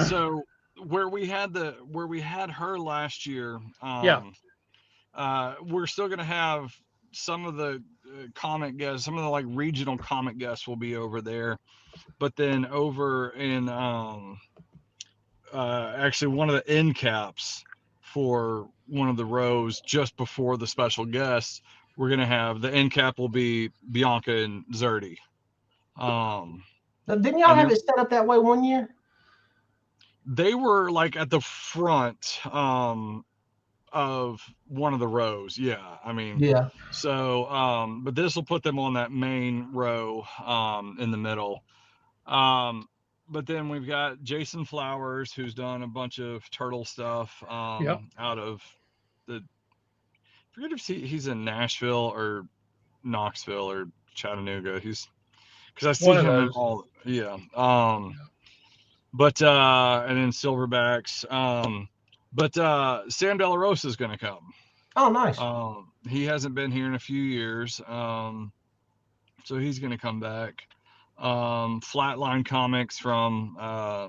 so where we had her last year, we're still gonna have some of the comic guests, some of the like regional comic guests will be over there, but then over in actually one of the end caps for one of the rows just before the special guests, we're gonna have the end cap will be Bianca and Zerdy. Didn't y'all have it set up that way one year? They were like at the front of one of the rows. Yeah. I mean, yeah. So, but this will put them on that main row in the middle. But then we've got Jason Flowers, who's done a bunch of turtle stuff out of I forget if he's in Nashville or Knoxville or Chattanooga. Because I see him in all. Yeah. But and then Silverbacks. But Sam De La Rosa is going to come. Oh, nice. He hasn't been here in a few years, so he's going to come back. Flatline Comics from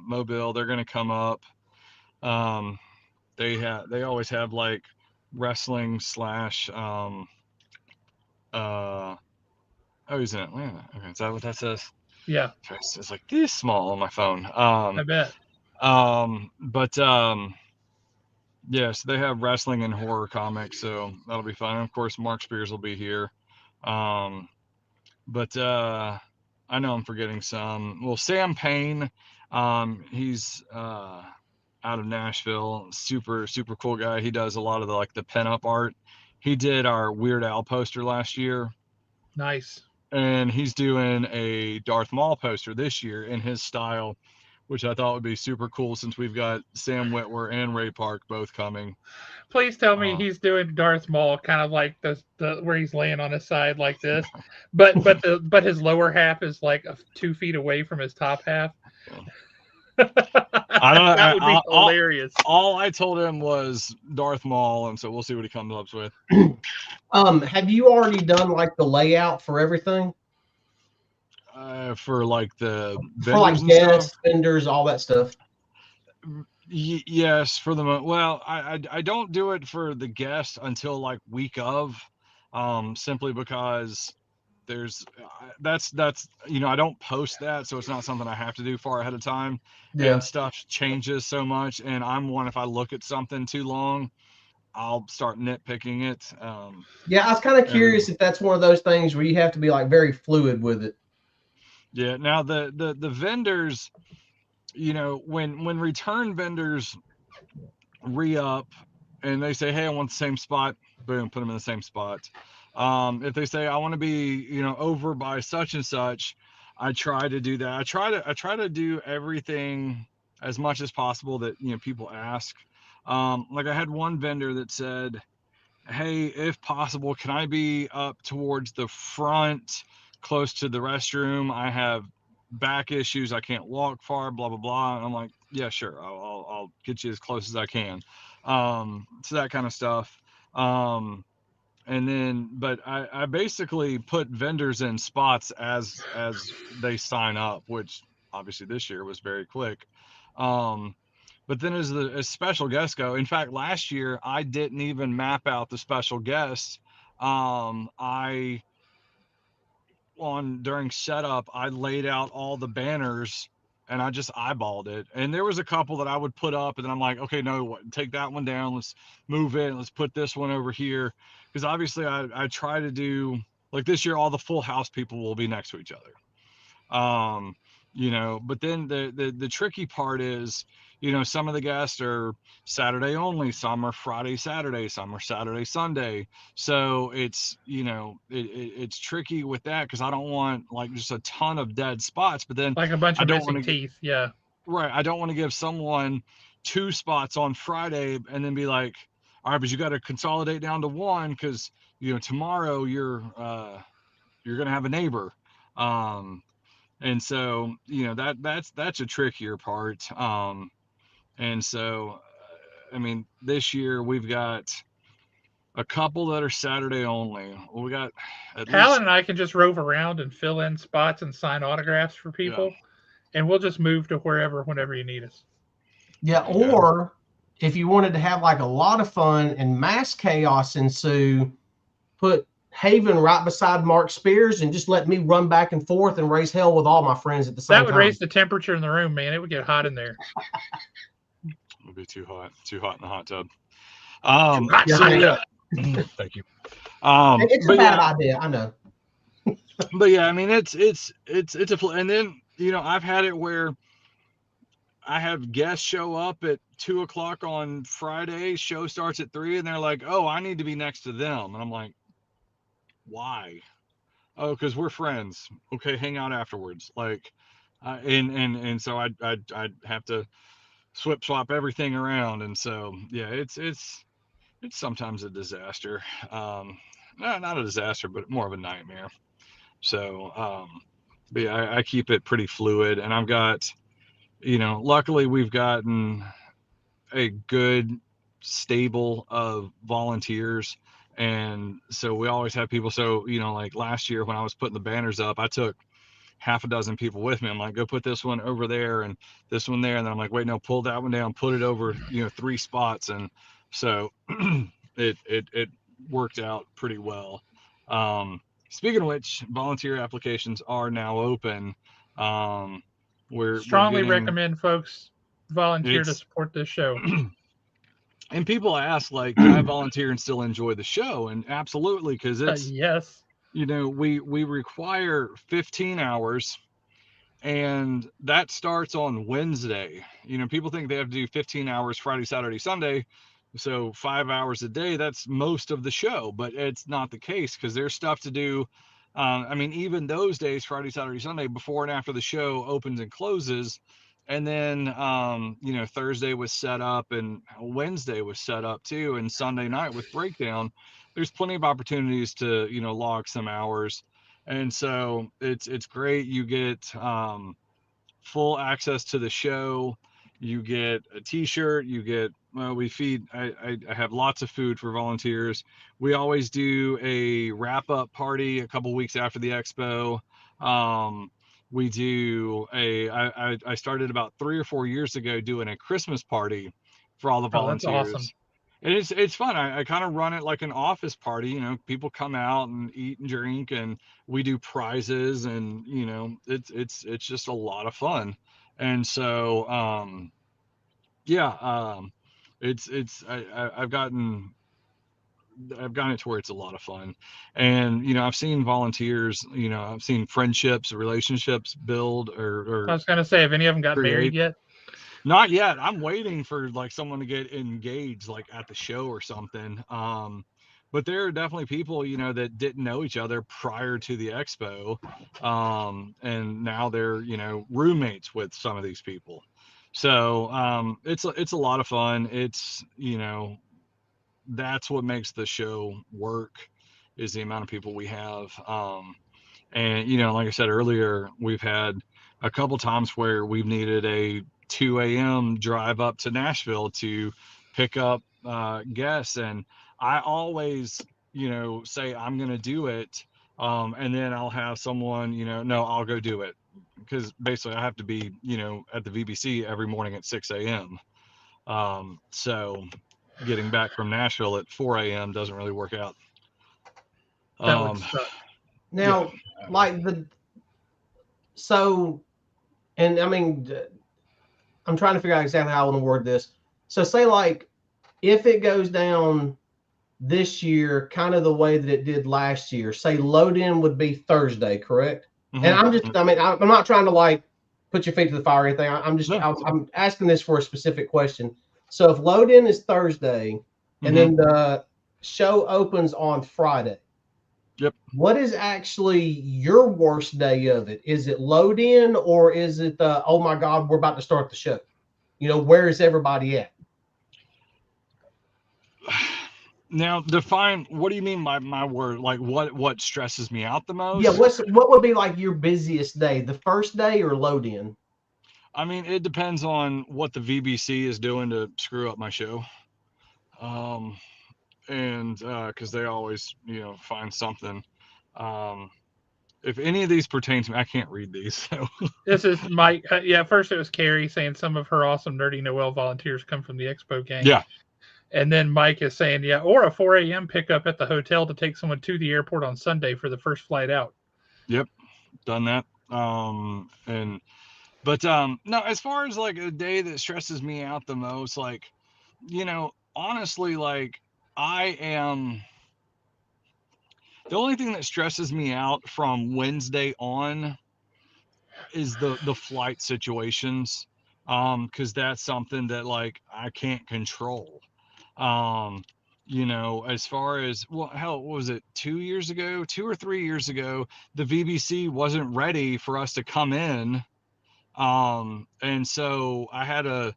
Mobile, they're going to come up. They always have like wrestling slash oh, he's in Atlanta. Okay, is that what that says? Yeah, It's like this small on my phone. I bet. But yeah, so they have wrestling and horror comics, so that'll be fun. And of course, Mark Spears will be here. But I know I'm forgetting some. Well, Sam Payne, he's out of Nashville. Super super cool guy. He does a lot of the like the pinup art. He did our Weird Al poster last year, Nice. and he's doing a Darth Maul poster this year in his style, which I thought would be super cool since we've got Sam Witwer and Ray Park both coming. Please tell me he's doing Darth Maul, kind of like the where he's laying on his side like this, but his lower half is like 2 feet away from his top half. I don't know. That would be hilarious. All I told him was Darth Maul, and so we'll see what he comes up with. Have you already done like the layout for everything? For like the For like vendors and guests, stuff? vendors, all that stuff. Yes, for the moment. Well, I don't do it for the guests until like week of, simply because that's I don't post that, so it's not something I have to do far ahead of time. Yeah. And stuff changes so much, and I'm one, if I look at something too long, I'll start nitpicking it. Yeah, I was kind of curious if that's one of those things where you have to be like very fluid with it. Yeah. Now the vendors, when return vendors re-up and they say, hey, I want the same spot, boom, put them in the same spot. If they say I want to be, over by such and such, I try to do that. I try to do everything as much as possible that people ask. Like I had one vendor that said, hey, if possible, can I be up towards the front, close to the restroom? I have back issues. I can't walk far, blah, blah, blah. And I'm like, yeah, sure. I'll get you as close as I can. So that kind of stuff. And then, but I basically put vendors in spots as they sign up, which obviously this year was very quick. But then as special guests go, in fact, last year I didn't even map out the special guests. I during setup, I laid out all the banners and I just eyeballed it. And there was a couple that I would put up, and then I'm like, okay, no, take that one down. Let's move it. Let's put this one over here. Because obviously I try to do, like this year, all the Full House people will be next to each other. But then the tricky part is, some of the guests are Saturday only, some are Friday Saturday, some are Saturday Sunday. So it's it's tricky with that, because I don't want like just a ton of dead spots, but then Like a bunch I of don't missing want to teeth. Yeah. right, I don't want to give someone 2 spots on Friday and then be like, all right, but you got to consolidate down to 1, because tomorrow you're gonna have a neighbor. And so that's a trickier part. And so I mean, this year we've got a couple that are Saturday only. Well, we got at Alan least, and I can just rove around and fill in spots and sign autographs for yeah, people, and we'll just move to whenever you need us. Yeah, or if you wanted to have like a lot of fun and mass chaos ensue, put Haven right beside Mark Spears and just let me run back and forth and raise hell with all my friends at the same time. That would raise the temperature in the room, man. It would get hot in there. It would be too hot in the hot tub. Thank you. It's a bad idea, I know. But yeah, I mean, it's a, and then I've had it where I have guests show up at 2:00 on Friday. Show starts at 3, and they're like, "Oh, I need to be next to them," and I'm like, "Why?" Oh, because we're friends. Okay, hang out afterwards. Like, and so I'd have to swap everything around, and so yeah, it's sometimes a disaster. Not a disaster, but more of a nightmare. So, but yeah, I keep it pretty fluid, and I've got, luckily we've gotten a good stable of volunteers. And so we always have people. So, like last year when I was putting the banners up, I took half a dozen people with me. I'm like, go put this one over there and this one there. And then I'm like, wait, no, pull that one down, put it over, 3 spots. And so it worked out pretty well. Speaking of which, volunteer applications are now open. We're Strongly getting, recommend folks volunteer to it's, support this show. and people ask, like, can I volunteer and still enjoy the show? And absolutely, because it's, Yes. we require 15 hours, and that starts on Wednesday. People think they have to do 15 hours Friday, Saturday, Sunday. So 5 hours a day, that's most of the show, but it's not the case because there's stuff to do. Even those days, Friday, Saturday, Sunday, before and after the show opens and closes. And then, Thursday was set up and Wednesday was set up too. And Sunday night with breakdown, there's plenty of opportunities to, log some hours. And so it's great. You get, full access to the show. You get a t-shirt, you get, we feed, I have lots of food for volunteers. We always do a wrap-up party a couple weeks after the expo. We do I started about 3 or 4 years ago doing a Christmas party for all the Oh, that's volunteers. awesome. And it's fun. I kind of run it like an office party. People come out and eat and drink, and we do prizes, and it's just a lot of fun. And so I've gotten it to where it's a lot of fun. And I've seen volunteers, I've seen friendships, relationships build I or was gonna say, have any of them got married create. yet? Not yet. I'm waiting for like someone to get engaged, like at the show or something. But there are definitely people, that didn't know each other prior to the expo, and now they're, roommates with some of these people. So it's a lot of fun. It's that's what makes the show work, is the amount of people we have. And like I said earlier, we've had a couple times where we've needed a 2 a.m. drive up to Nashville to pick up guests, and I always, say I'm gonna do it, and then I'll have someone, no, I'll go do it, because basically I have to be, at the VBC every morning at 6 a.m. So getting back from Nashville at 4 a.m. doesn't really work out. That would suck. Now, Yeah. like and I mean, I'm trying to figure out exactly how I want to word this. So say like, if it goes down this year, kind of the way that it did last year, say load in would be Thursday, correct? Mm-hmm. And I'm not trying to like put your feet to the fire or anything. I'm asking this for a specific question. So if load in is Thursday, and then the show opens on Friday. Yep. What is actually your worst day of it? Is it load in, or is it oh my God, we're about to start the show? Where is everybody at? Now define, what do you mean by my word? Like what stresses me out the most? Yeah, what would be like your busiest day? The first day or load in? I mean, it depends on what the VBC is doing to screw up my show. And because they always, find something. If any of these pertain to me, I can't read these. So. This is Mike. Yeah, first it was Carrie saying some of her awesome Nerdy Noel volunteers come from the Expo gang. Yeah. And then Mike is saying, yeah, or a 4 a.m. pickup at the hotel to take someone to the airport on Sunday for the first flight out. Yep, done that. No, as far as like a day that stresses me out the most, like, honestly, like the only thing that stresses me out from Wednesday on is the flight situations, because that's something that like I can't control. As far as, well, hell, what was it, 2 or 3 years ago, the VBC wasn't ready for us to come in, and so I had a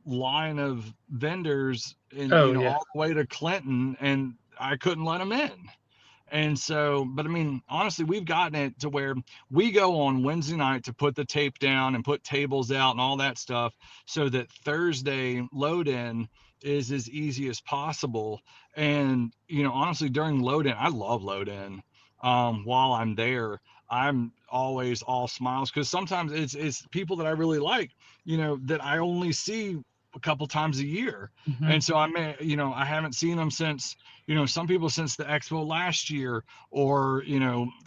line of vendors in, all the way to Clinton, and I couldn't let them in. And so, but I mean, honestly, we've gotten it to where we go on Wednesday night to put the tape down and put tables out and all that stuff, so that Thursday load in, is as easy as possible. And honestly, during load in, I love load in. While I'm there, I'm always all smiles, because sometimes it's people that I really like, that I only see a couple times a year. Mhm. And so I haven't seen them since, some people since the expo last year, or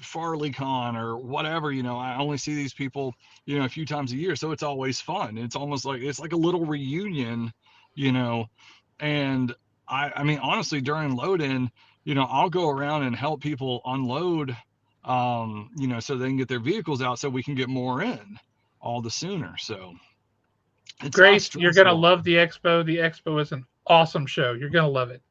FarleyCon or whatever. I only see these people a few times a year, so it's always fun. It's almost like it's like a little reunion, you know and I mean, honestly, during load in, I'll go around and help people unload, so they can get their vehicles out, so we can get more in all the sooner. So it's not Grace, you're gonna stressful. love the expo. The expo is an awesome show. You're gonna love it.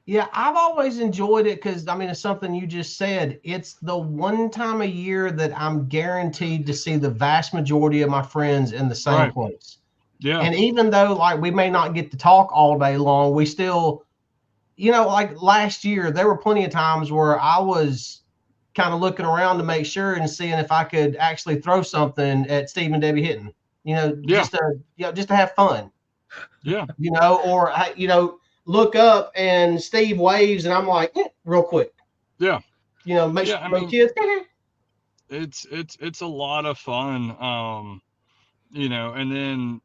Yeah, I've always enjoyed it because, I mean, it's something you just said. It's the one time a year that I'm guaranteed to see the vast majority of my friends in the same Right. place. Yeah. And even though, like, we may not get to talk all day long, we still, like last year, there were plenty of times where I was kind of looking around to make sure and seeing if I could actually throw something at Steve and Debbie Hinton, Yeah. just to have fun, Yeah. or, look up and Steve waves and I'm like, real quick, Yeah. make Yeah. sure I no mean, kids. it's a lot of fun. And then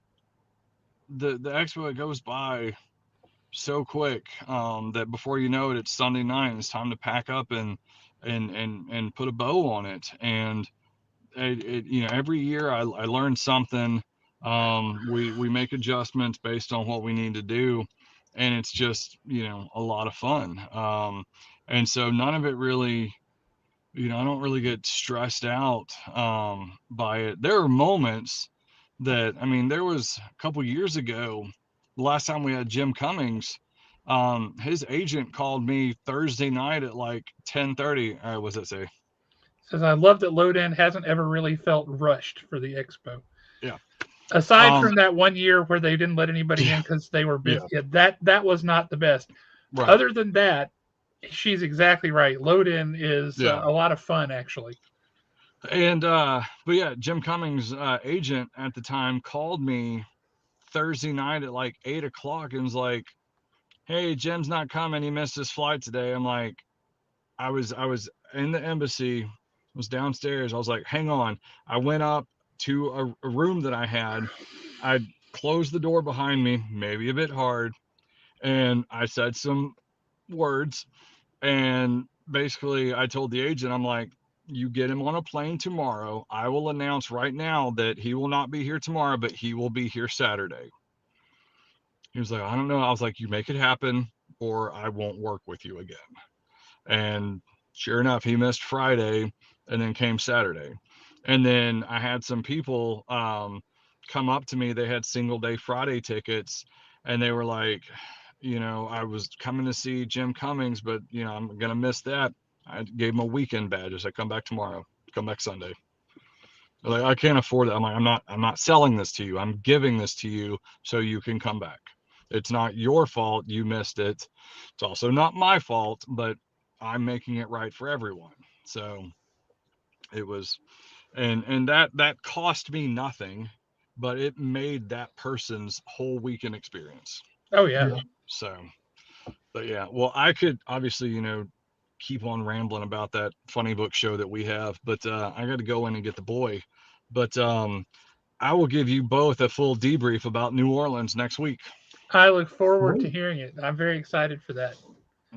the expo, it goes by so quick, that before you know it, it's Sunday night and it's time to pack up and put a bow on it. And every year I learn something. We make adjustments based on what we need to do, and it's just a lot of fun. And so none of it really, I don't really get stressed out by it. There are moments that, I mean, there was a couple years ago, the last time we had Jim Cummings, his agent called me Thursday night at like 10:30. All right, what's that say? Says I love that load in hasn't ever really felt rushed for the expo. Yeah. Aside from that one year where they didn't let anybody in because they were busy, that was not the best. Right. Other than that, she's exactly right. Load in is Yeah. a lot of fun, actually. And but yeah, Jim Cummings' agent at the time called me Thursday night at like 8 o'clock and was like, "Hey, Jim's not coming. He missed his flight today." I'm like, I was in the embassy, was downstairs. I was like, "Hang on." I went up to a room that I had. I closed the door behind me, maybe a bit hard, and I said some words. And basically, I told the agent, I'm like, "You get him on a plane tomorrow. I will announce right now that he will not be here tomorrow, but he will be here Saturday." He was like, "I don't know." I was like, "You make it happen, or I won't work with you again." And sure enough, he missed Friday and then came Saturday. And then I had some people come up to me. They had single day Friday tickets, and they were like, "I was coming to see Jim Cummings, but I'm gonna miss that." I gave him a weekend badge. I said, "Come back tomorrow. Come back Sunday." They're like, "I can't afford it." I'm like, I'm not selling this to you. I'm giving this to you so you can come back. It's not your fault you missed it. It's also not my fault, but I'm making it right for everyone. So it was, and that cost me nothing, but it made that person's whole weekend experience. Oh yeah. So, but yeah, well, I could obviously, keep on rambling about that funny book show that we have, but I got to go in and get the boy. But I will give you both a full debrief about New Orleans next week. I look forward to hearing it. I'm very excited for that.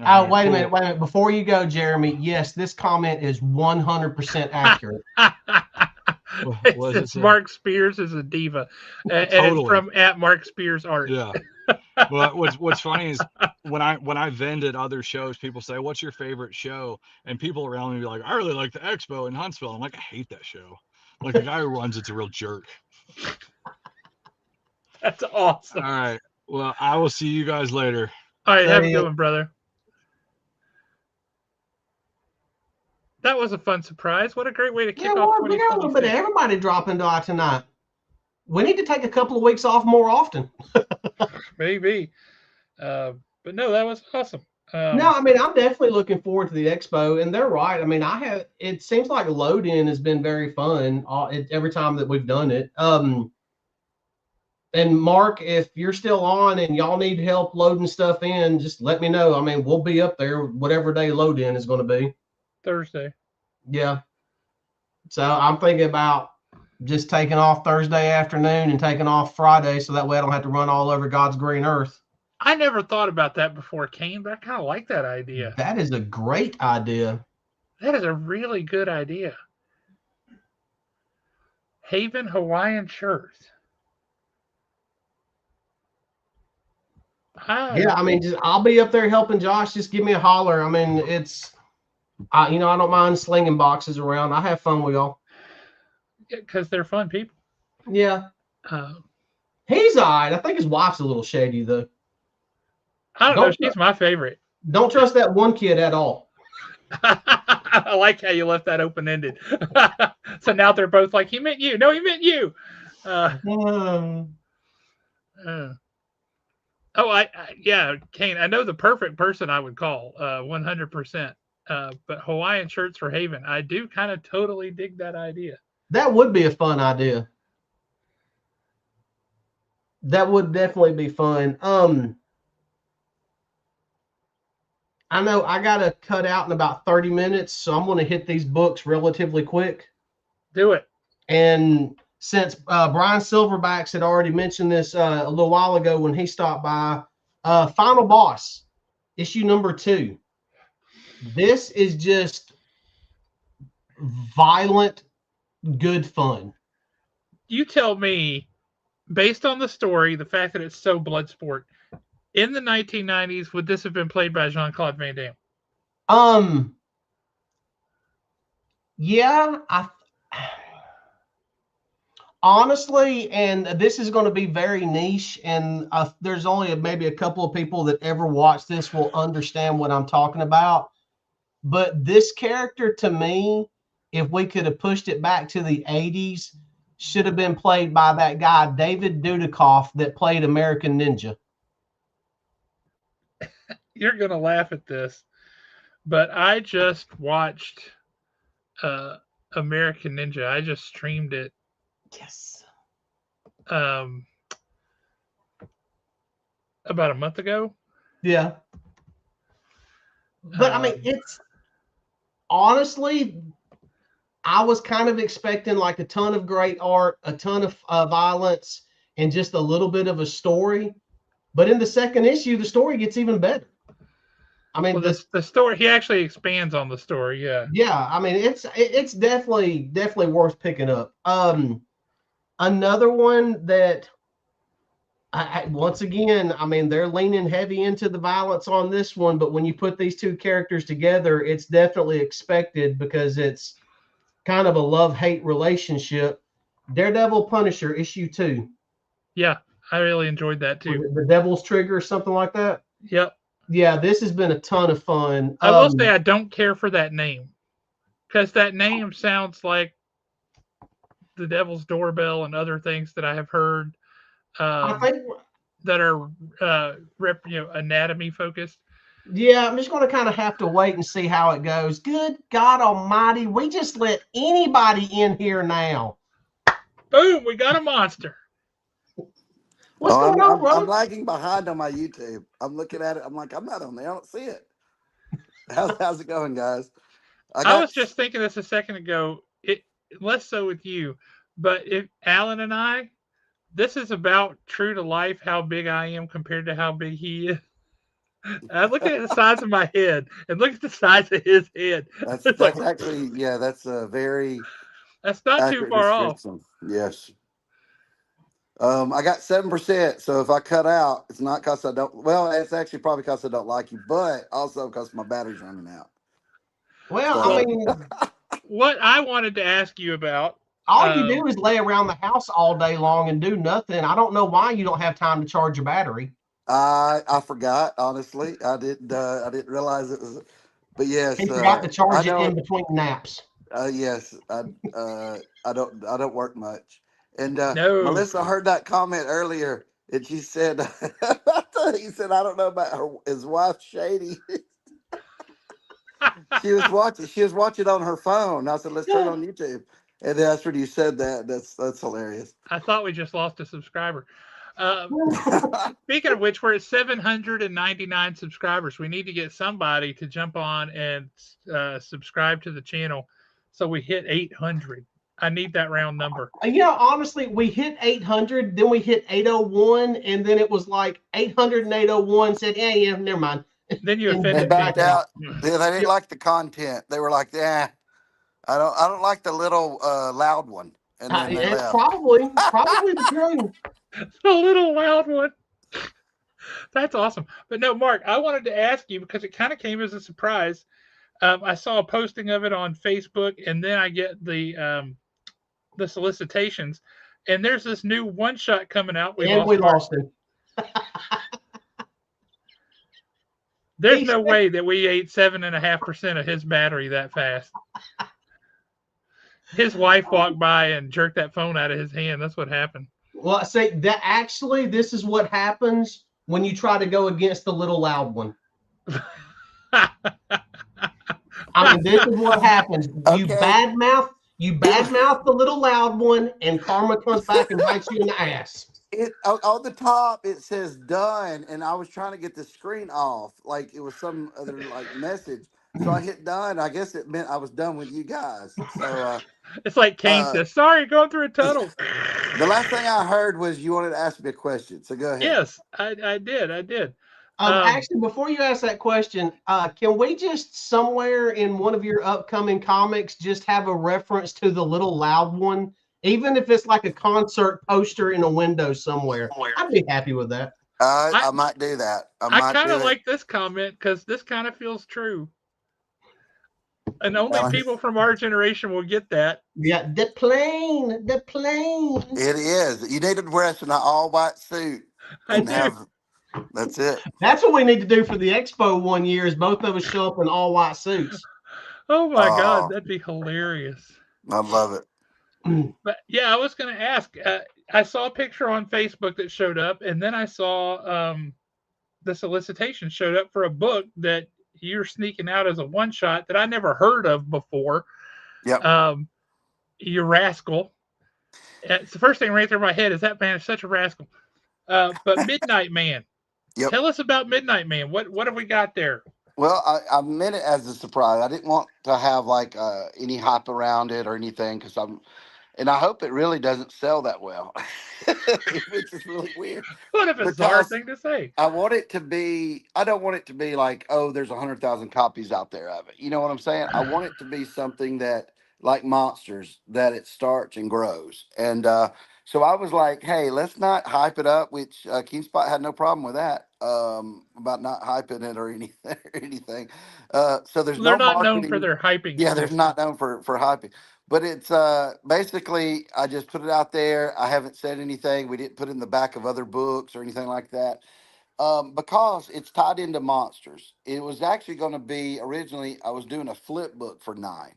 All Oh, right, wait cool. a minute. Before you go, Jeremy, yes, this comment is 100% accurate. What does it It's say? Mark Spears is a diva, and it's Totally. from at Mark Spears Art. Yeah. Well, what's funny is when I vend at other shows, people say, "What's your favorite show?" And people around me be like, "I really like the Expo in Huntsville." I'm like, "I hate that show. Like, the guy who runs it's a real jerk." That's awesome. All right. Well, I will see you guys later. All right, have a See good ya. one, brother. That was a fun surprise. What a great way to kick Yeah, off well, we got a little bit of 2026. everybody dropping by tonight. We need to take a couple of weeks off more often. Maybe. But no, that was awesome. No, I mean, I'm definitely looking forward to the expo, and they're right. I mean, it seems like load in has been very fun every time that we've done it. And Mark, if you're still on and y'all need help loading stuff in, just let me know. I mean, we'll be up there whatever day load in is going to be. Thursday. Yeah. So I'm thinking about just taking off Thursday afternoon and taking off Friday, so that way I don't have to run all over God's green earth. I never thought about that before, Kane, but I kind of like that idea. That is a great idea. That is a really good idea. Haven Hawaiian shirts. Yeah, I mean, I'll be up there helping Josh. Just give me a holler. I mean, I don't mind slinging boxes around. I have fun with y'all. Because they're fun people. Yeah. Uh, He's all right. I think his wife's a little shady, though. I don't know. She's my favorite. Don't trust that one kid at all. I like how you left that open-ended. So now they're both like, he meant you. No, he meant you. Yeah, Kane, I know the perfect person I would call 100%. But Hawaiian shirts for Haven, I do kind of totally dig that idea. That would be a fun idea. That would definitely be fun. I know I got to cut out in about 30 minutes, so I'm going to hit these books relatively quick. Do it. And since Brian Silverbacks had already mentioned this a little while ago when he stopped by, Final Boss, issue number 2. This is just violent, good fun. You tell me, based on the story, the fact that it's so Bloodsport, in the 1990s, would this have been played by Jean-Claude Van Damme? Yeah, honestly, and this is going to be very niche, and there's only maybe a couple of people that ever watch this will understand what I'm talking about. But this character, to me, if we could have pushed it back to the 80s, should have been played by that guy, David Dudikoff, that played American Ninja. You're going to laugh at this, but I just watched American Ninja. I just streamed it. Yes. About a month ago. Yeah. But I mean, it's honestly, I was kind of expecting like a ton of great art, a ton of violence, and just a little bit of a story. But in the second issue, the story gets even better. I mean, the story, he actually expands on the story. Yeah. Yeah. I mean, it's definitely worth picking up. Another one that once again, I mean, they're leaning heavy into the violence on this one, but when you put these two characters together, it's definitely expected because it's kind of a love-hate relationship. Daredevil Punisher issue 2. Yeah, I really enjoyed that too. The Devil's Trigger or something like that. Yep. Yeah, this has been a ton of fun. I will say I don't care for that name because that name sounds like the Devil's Doorbell and other things that I have heard I think that are anatomy focused. Yeah, I'm just going to kind of have to wait and see how it goes. Good God Almighty, we just let anybody in here now. Boom, we got a monster. What's going on, brother? I'm lagging behind on my YouTube. I'm looking at it. I'm like, I'm not on there. I don't see it. How's it going, guys? I was just thinking this a second ago. Less so with you, but if Alan and I, this is about true to life how big I am compared to how big he is. I look at the size of my head and look at the size of his head. That's actually, yeah, that's a very. That's not too far off. Yes. I got 7%. So if I cut out, it's not because I don't. Well, it's actually probably because I don't like you, but also because my battery's running out. Well, so, I mean, what I wanted to ask you about. All you do is lay around the house all day long and do nothing. I don't know why you don't have time to charge your battery. I forgot, honestly. I didn't realize it was, but yes. He forgot to charge it in between naps. Yes, I don't work much. And no. Melissa heard that comment earlier, and she said, he said, I don't know about his wife Shady. She was watching on her phone. I said, let's turn on YouTube. And that's when you said that. That's hilarious. I thought we just lost a subscriber. Speaking of which, we're at 799 subscribers. We need to get somebody to jump on and subscribe to the channel so we hit 800. I need that round number. Honestly, we hit 800, then we hit 801, and then it was like 800 and 801 said, yeah, never mind. Then you And They offended backed people. out. Yeah, they didn't like the content. They were like, "Yeah, I don't like the little loud one," and then they It's left. probably the truth. A little loud one. That's awesome. But no, Mark, I wanted to ask you because it kind of came as a surprise. I saw a posting of it on Facebook, and then I get the solicitations, and there's this new one shot coming out. We lost him. There's no way that we ate 7.5% of his battery that fast. His wife walked by and jerked that phone out of his hand. That's what happened. Well, I say that actually, this is what happens when you try to go against the little loud one. I mean, this is what happens. Okay. You badmouth the little loud one, and karma comes back and bites you in the ass. On the top it says done, and I was trying to get the screen off, like it was some other like message. So I hit done. I guess it meant I was done with you guys. So it's like Kane says, "Sorry, going through a tunnel." The last thing I heard was you wanted to ask me a question. So go ahead. Yes, I did. Actually, before you ask that question, can we just somewhere in one of your upcoming comics just have a reference to the little loud one? Even if it's like a concert poster in a window somewhere, I'd be happy with that. I might do that. I kind of like this comment because this kind of feels true. And only people from our generation will get that. Yeah, the plane. It is. You need to dress in an all-white suit. That's it. That's what we need to do for the expo one year is both of us show up in all white suits. Oh my God, that'd be hilarious. I love it. But yeah, I was going to ask. I saw a picture on Facebook that showed up, and then I saw the solicitation showed up for a book that you're sneaking out as a one shot that I never heard of before. Yep. You rascal. It's the first thing right through my head is that man is such a rascal. But Midnight Man. Yep. Tell us about Midnight Man. What have we got there? Well, I meant it as a surprise. I didn't want to have like any hype around it or anything and I hope it really doesn't sell that well, which is really weird. What a bizarre thing to say. I want it to be. I don't want it to be like, oh, there's 100,000 copies out there of it. You know what I'm saying? I want it to be something that, like Monsters, that it starts and grows. And so I was like, hey, let's not hype it up. Which KeenSpot had no problem with that. About not hyping it or anything. So there's They're no not marketing. known for their hyping. Yeah, they're not known for hyping. But it's basically, I just put it out there. I haven't said anything. We didn't put it in the back of other books or anything like that because it's tied into Monsters. It was actually going to be originally, I was doing a flip book for 9.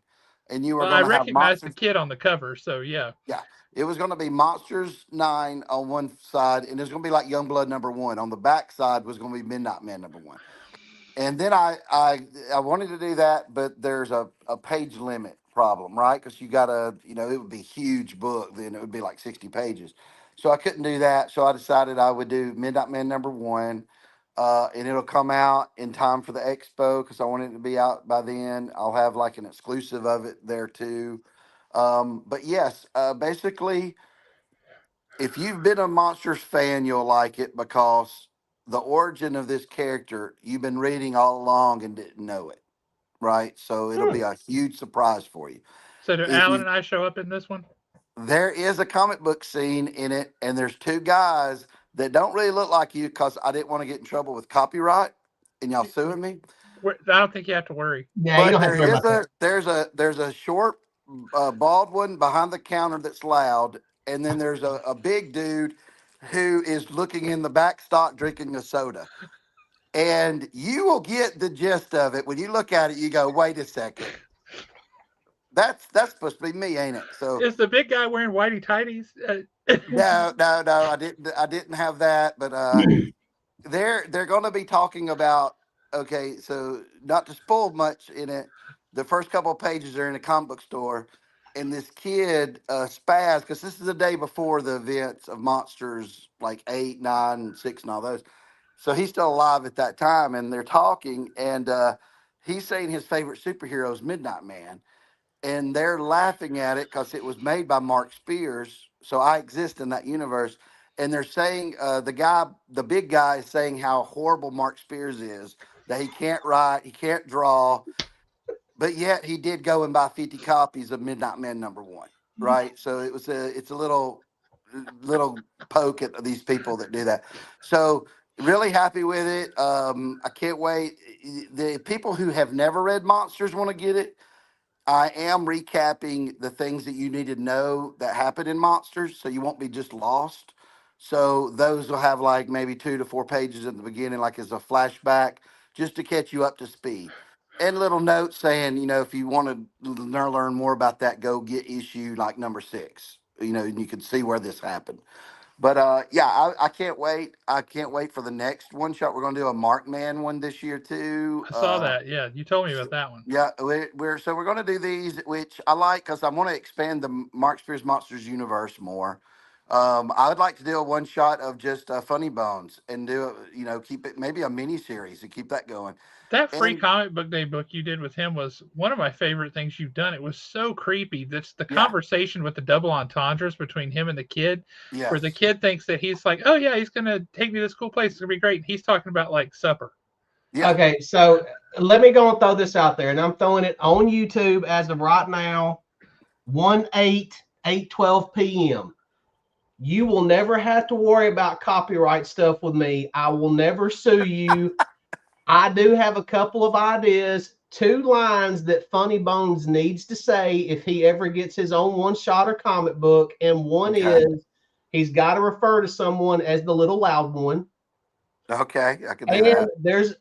And you were going to have recognize the kid on the cover, so yeah. Yeah. It was going to be Monsters 9 on one side, and it was going to be like Youngblood #1. On the back side was going to be Midnight Man #1. And then I wanted to do that, but there's a page limit problem, right? Because you got to, it would be a huge book. Then it would be like 60 pages. So I couldn't do that. So I decided I would do Midnight Man #1. And it'll come out in time for the expo because I want it to be out by then. I'll have like an exclusive of it there too. But yes, basically, if you've been a Monsters fan, you'll like it because the origin of this character you've been reading all along and didn't know it, right? So it'll be a huge surprise for you. So do Alan and I show up in this one? There is a comic book scene in it, and there's 2 guys that don't really look like you because I didn't want to get in trouble with copyright and y'all suing me. I don't think you have to worry. Yeah, but you don't have to worry about that. There's a short bald one behind the counter that's loud, and then there's a big dude who is looking in the back stock drinking a soda. And you will get the gist of it. When you look at it, you go, wait a second. That's supposed to be me, ain't it? So is the big guy wearing whitey tighties? No, I didn't have that, but they're going to be talking about, okay, so not to spoil much in it, the first couple of pages are in a comic book store, and this kid Spaz, because this is the day before the events of Monsters like 8, 9, 6, and all those. So he's still alive at that time, and they're talking, and he's saying his favorite superhero is Midnight Man, and they're laughing at it because it was made by Mark Spears. So I exist in that universe, and they're saying the big guy, is saying how horrible Mark Spears is, that he can't write, he can't draw, but yet he did go and buy 50 copies of Midnight Man #1, right? So it's a little poke at these people that do that. So really happy with it. I can't wait. The people who have never read Monsters want to get it. I am recapping the things that you need to know that happen in Monsters, so you won't be just lost. So those will have like maybe 2 to 4 pages at the beginning, like as a flashback, just to catch you up to speed. And little notes saying, if you want to learn more about that, go get issue like #6. And you can see where this happened. But yeah, I can't wait. I can't wait for the next one shot. We're going to do a Markman one this year too. I saw that. Yeah, you told me about that one. Yeah, we're going to do these, which I like because I want to expand the Mark Spears Monsters universe more. I would like to do a one shot of just Funny Bones and do keep it maybe a mini series and keep that going. That free And comic book day book you did with him was one of my favorite things you've done. It was so creepy. That's the yeah, conversation with the double entendres between him and the kid, where the yes, kid thinks that he's like, "Oh yeah, he's gonna take me to this cool place. It's gonna be great." And he's talking about like supper. yeah, Okay, so let me go and throw this out there, and I'm throwing it on YouTube as of right now, 8:12 p.m. You will never have to worry about copyright stuff with me. I will never sue you. I do have a couple of ideas, 2 lines that Funny Bones needs to say if he ever gets his own one-shot or comic book, and one okay, is he's got to refer to someone as the little loud one. okay, I can do And that.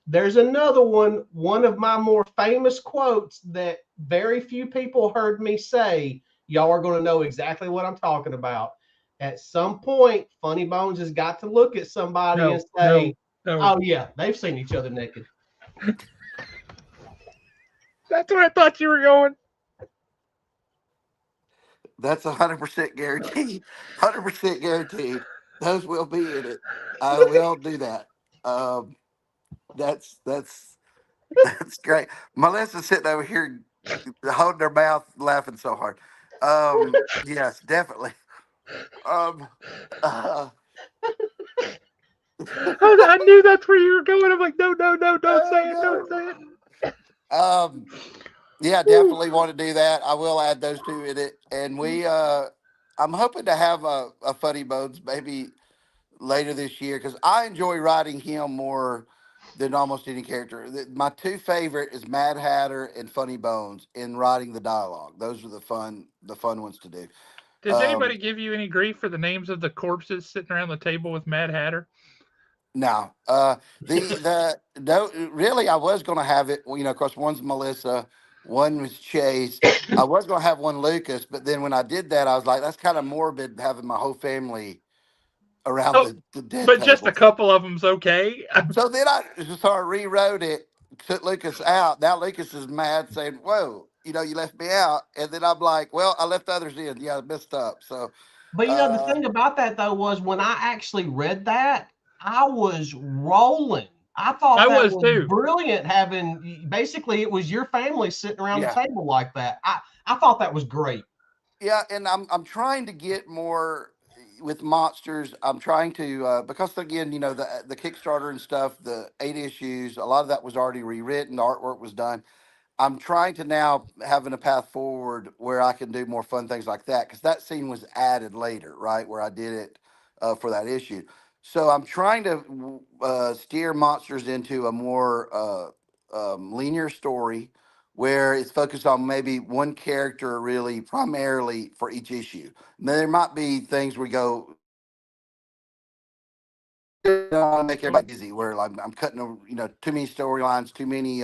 there's another one of my more famous quotes that very few people heard me say. Y'all are going to know exactly what I'm talking about. At some point, Funny Bones has got to look at somebody and No, no, say, no. "Oh yeah, they've seen each other naked." That's where I thought you were going. That's 100% guaranteed. 100% guaranteed. Those will be in it. I will do that. Um, that's that's great. Melissa's sitting over here holding her mouth, laughing so hard. Yes, definitely. Um, uh, I knew that's where you were going. I'm like, no, no, no, don't say it, don't oh say it. no. Yeah, Whew. definitely want to do that. I will add those two in it, and I'm hoping to have a Funny Bones maybe later this year because I enjoy writing him more than almost any character. My two favorite is Mad Hatter and Funny Bones in writing the dialogue. Those are the fun ones to do. Does Um, anybody give you any grief for the names of the corpses sitting around the table with Mad Hatter? No, the no, really, I was going to have it. Well, of course, one's Melissa, one was Chase. I was going to have one Lucas, but then when I did that, I was like, that's kind of morbid having my whole family around Oh, the dead but just a table. couple of them's okay. So then I rewrote it, took Lucas out. Now Lucas is mad, saying, "Whoa, you left me out." And then I'm like, "Well, I left others in. Yeah, I messed up." So, But the uh, thing about that though was when I actually read that, I was rolling. I thought I that was was too. brilliant having basically it was your family sitting around the yeah, table like that. I thought that was great. yeah, and I'm trying to get more with monsters. I'm trying to because again, the Kickstarter and stuff, the 8 issues, a lot of that was already rewritten. The artwork was done. I'm trying to now having a path forward where I can do more fun things like that because that scene was added later, right? Where I did it for that issue. So I'm trying to steer monsters into a more linear story where it's focused on maybe one character really primarily for each issue. Now, there might be things we go, don't want to make everybody busy where like I'm cutting too many storylines, too many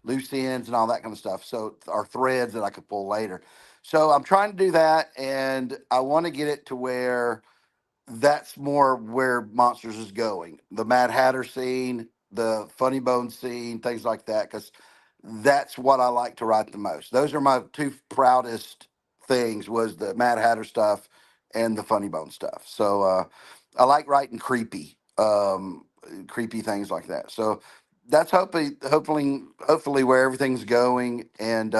loose ends and all that kind of stuff. So or threads that I could pull later. So I'm trying to do that, and I want to get it to where that's more where Monsters is going. The Mad Hatter scene, the Funny Bone scene, things like that, because that's what I like to write the most. Those are my two proudest things was the Mad Hatter stuff and the Funny Bone stuff. So I like writing creepy things like that. So that's hopefully where everything's going. And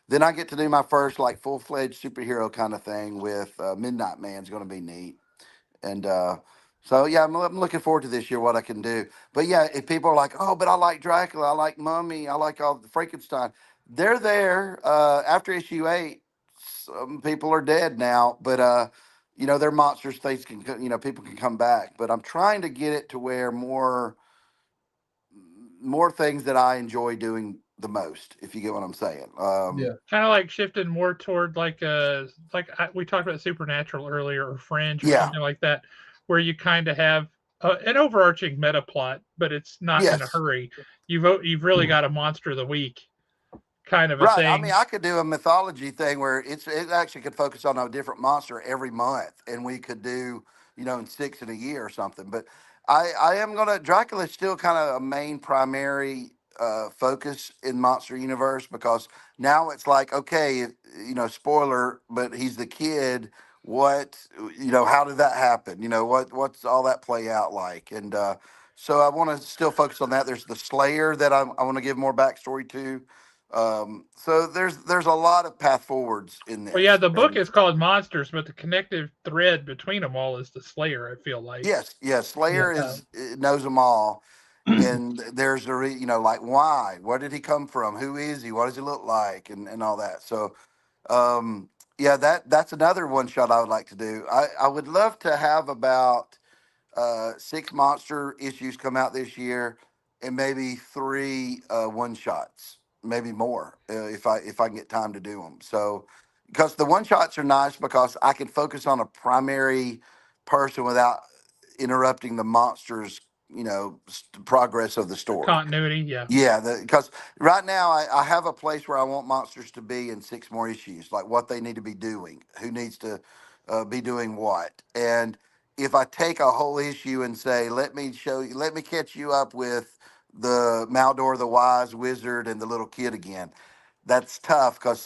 then I get to do my first like full fledged superhero kind of thing with Midnight Man's going to be neat. And so yeah, I'm looking forward to this year what I can do. But yeah, if people are like, oh, but I like Dracula, I like Mummy, I like all the Frankenstein, they're there. After issue 8, some people are dead now, but they're monsters. Things can, people can come back. But I'm trying to get it to where more things that I enjoy doing the most, if you get what I'm saying. Yeah. Kind of like shifting more toward we talked about Supernatural earlier, or Fringe, or Yeah. something like that, where you kind of have an overarching meta plot, but it's not in a Yes. hurry. You've really got a monster of the week kind of a Right. I mean, thing. I could do a mythology thing where it actually could focus on a different monster every month, and we could do, in 6 in a year or something. But I am gonna Dracula is still kind of a main primary focus in Monster Universe, because now it's like, okay, spoiler, but he's the kid. What, how did that happen? What's all that play out like? And so I want to still focus on that. There's the Slayer that I want to give more backstory to. So there's a lot of path forwards in Well, yeah, this. the book And is called Monsters, but the connective thread between them all is the Slayer, I feel like. yes, Yeah. Slayer knows them all. And there's like, why? Where did he come from? Who is he? What does he look like? And all that. So yeah, that's another one shot I would like to do. I would love to have about 6 monster issues come out this year, and maybe 3 one shots, maybe more, if I can get time to do them. So, because the one shots are nice because I can focus on a primary person without interrupting the monsters, progress of the story. Continuity, yeah. Yeah, because right now I have a place where I want monsters to be in 6 more issues, like what they need to be doing, who needs to be doing what. And if I take a whole issue and say, let me catch you up with the Maldor the Wise Wizard and the little kid again, that's tough because,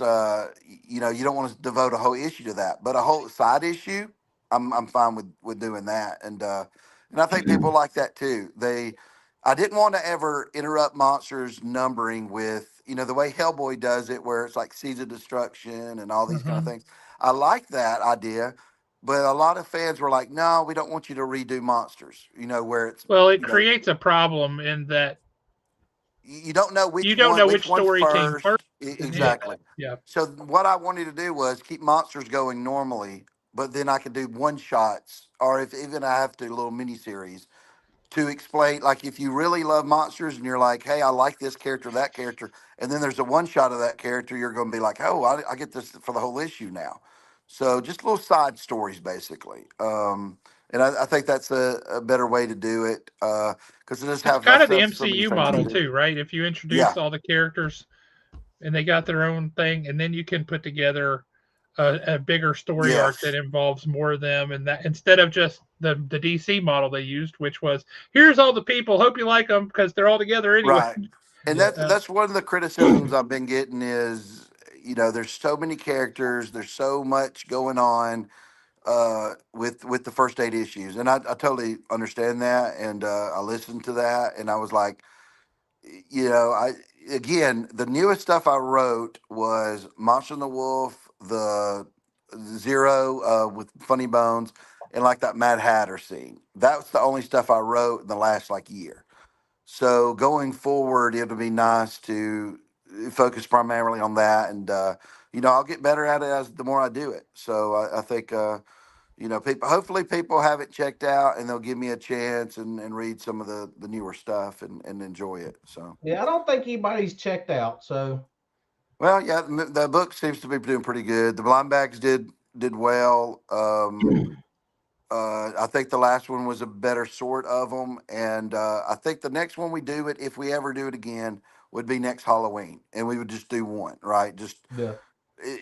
you don't want to devote a whole issue to that. But a whole side issue, I'm fine with doing that. And I think people like that too. I didn't want to ever interrupt monsters numbering with, the way Hellboy does it, where it's like Seeds of Destruction and all these kind of Hmm. things. I like that idea, but a lot of fans were like, no, we don't want you to redo monsters, where it's, Well, it creates a problem in that you don't know you don't know which which one's story came first. first. And yeah, Exactly. yeah. So what I wanted to do was keep monsters going normally, but then I could do one shots, or if even I have to, little mini series to explain, like, if you really love monsters and you're like, hey, I like this character, that character, and then there's a one shot of that character, you're going to be like, oh, I get this for the whole issue now. So just little side stories, basically. And I think that's a better way to do it, because It's I kind of still the have so many MCU things to model do. too, right? If you introduce Yeah, all the characters and they got their own thing, and then you can put together a bigger story arc that yes, involves more of them, and that instead of just the DC model they used, which was here's all the people, hope you like them because they're all together anyway. right. And Yeah. that's one of the criticisms I've been getting is, there's so many characters, there's so much going on with the first 8 issues, and I totally understand that, and I listened to that, and I was like, I again, the newest stuff I wrote was Monster and the Wolf, the Zero with Funny Bones, and like that Mad Hatter scene. That's the only stuff I wrote in the last like year. So going forward, it'll be nice to focus primarily on that, and I'll get better at it as the more I do it. So I think people, hopefully people have it checked out and they'll give me a chance and read some of the newer stuff and enjoy it. So Yeah, I don't think anybody's checked out. So well, yeah, the book seems to be doing pretty good. The blind bags did well. I think the last one was a better sort of them, and I think the next one we do it, if we ever do it again, would be next Halloween, and we would just do one, right? Just yeah.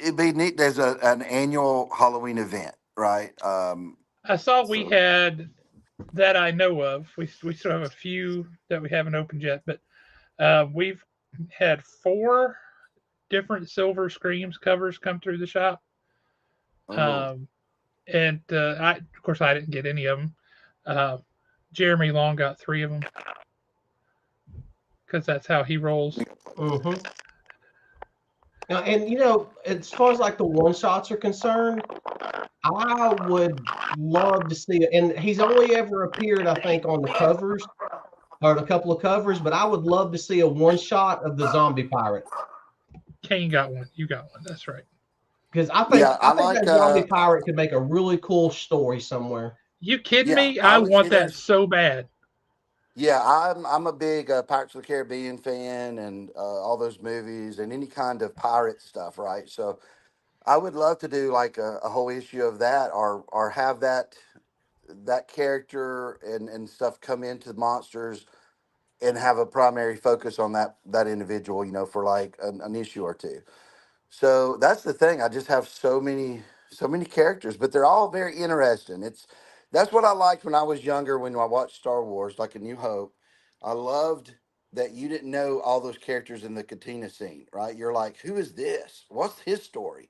it'd be neat. There's an annual Halloween event, right? I saw we So had that I know of. We still have a few that we haven't opened yet, but we've had 4 different Silver Screams covers come through the shop. Oh, Um, and of course, I didn't get any of them. Uh, Jeremy Long got 3 of them because that's how he rolls. Mm-hmm. Now, and as far as like the one shots are concerned, I would love to see it. And he's only ever appeared, I think, on the covers or a couple of covers, but I would love to see a one shot of the zombie pirate. Kane got one. You got one. That's right. Because I think yeah, I I think like. that zombie pirate could make a really cool story somewhere. You kidding Yeah, me? I I would want see that that. so bad. Yeah, I'm a big Pirates of the Caribbean fan, and all those movies and any kind of pirate stuff, right? So I would love to do like a whole issue of that, or have that character and stuff come into monsters and have a primary focus on that individual, for like an issue or two. So that's the thing. I just have so many characters, but they're all very interesting. That's what I liked when I was younger when I watched Star Wars, like A New Hope. I loved that you didn't know all those characters in the Katina scene, right? You're like, who is this? What's his story?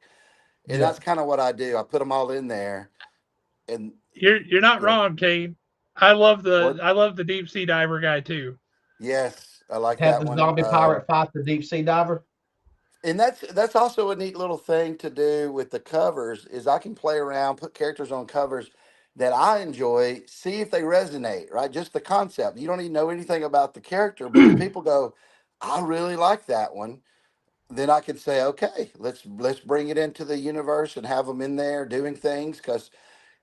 And Yeah. that's kind of what I do. I put them all in there, and You're not you know wrong, Kane. I love the deep sea diver guy too. yes, I like Have that the one. zombie pirate fight the deep sea diver. And that's also a neat little thing to do with the covers is I can play around, put characters on covers that I enjoy, see if they resonate, right? Just the concept. You don't even know anything about the character, but if people go, I really like that one, then I can say, okay, let's bring it into the universe and have them in there doing things because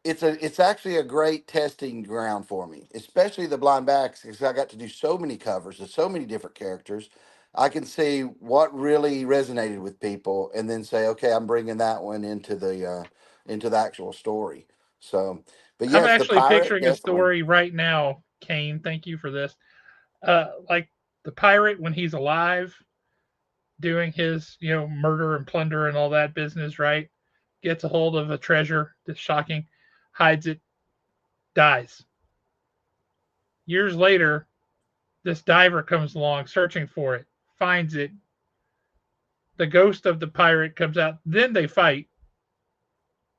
it's actually a great testing ground for me, especially the blind backs, because I got to do so many covers of so many different characters. I can see what really resonated with people, and then say, okay, I'm bringing that one into the actual story. So, but I'm yes, the actually pirate picturing a definitely. story right now, Kane. Thank you for this. Like the pirate when he's alive, doing his murder and plunder and all that business, right? Gets a hold of a treasure that's shocking, hides it, dies. Years later, this diver comes along searching for it, finds it. The ghost of the pirate comes out. Then they fight,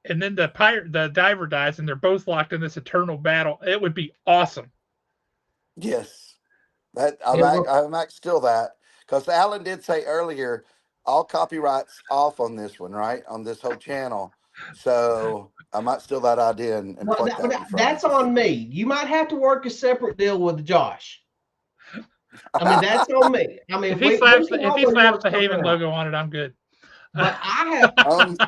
and then the diver dies, and they're both locked in this eternal battle. It would be awesome. Yes, that I'm Yeah, act, I'm act still that because Alan did say earlier, all copyrights off on this one, right? On this whole channel. So I might steal that idea and well, pluck that one from him that's for on sure. me. You might have to work a separate deal with Josh. I mean, that's on me. I If mean, he we slaps can the if he always slaps work the something Haven out. logo on it, I'm good. But I have, um,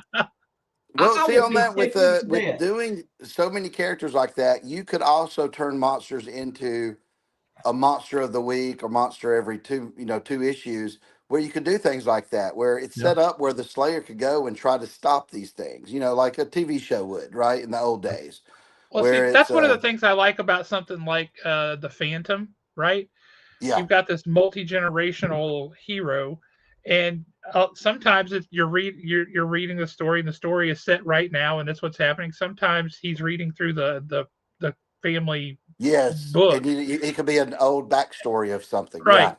well, I see would on be that tickled to with death. doing so many characters like that, you could also turn monsters into a monster of the week or monster every two issues where you could do things like that where it's Yeah. set up where the slayer could go and try to stop these things, like a TV show would, right, in the old days Well, see, where it's that's one of the things I like about something like the Phantom, right? yeah, You've got this multi generational hero, and sometimes you're reading the story, and the story is set right now, and that's what's happening. Sometimes he's reading through the family yes, and book, it could be an old backstory of something, yeah, right?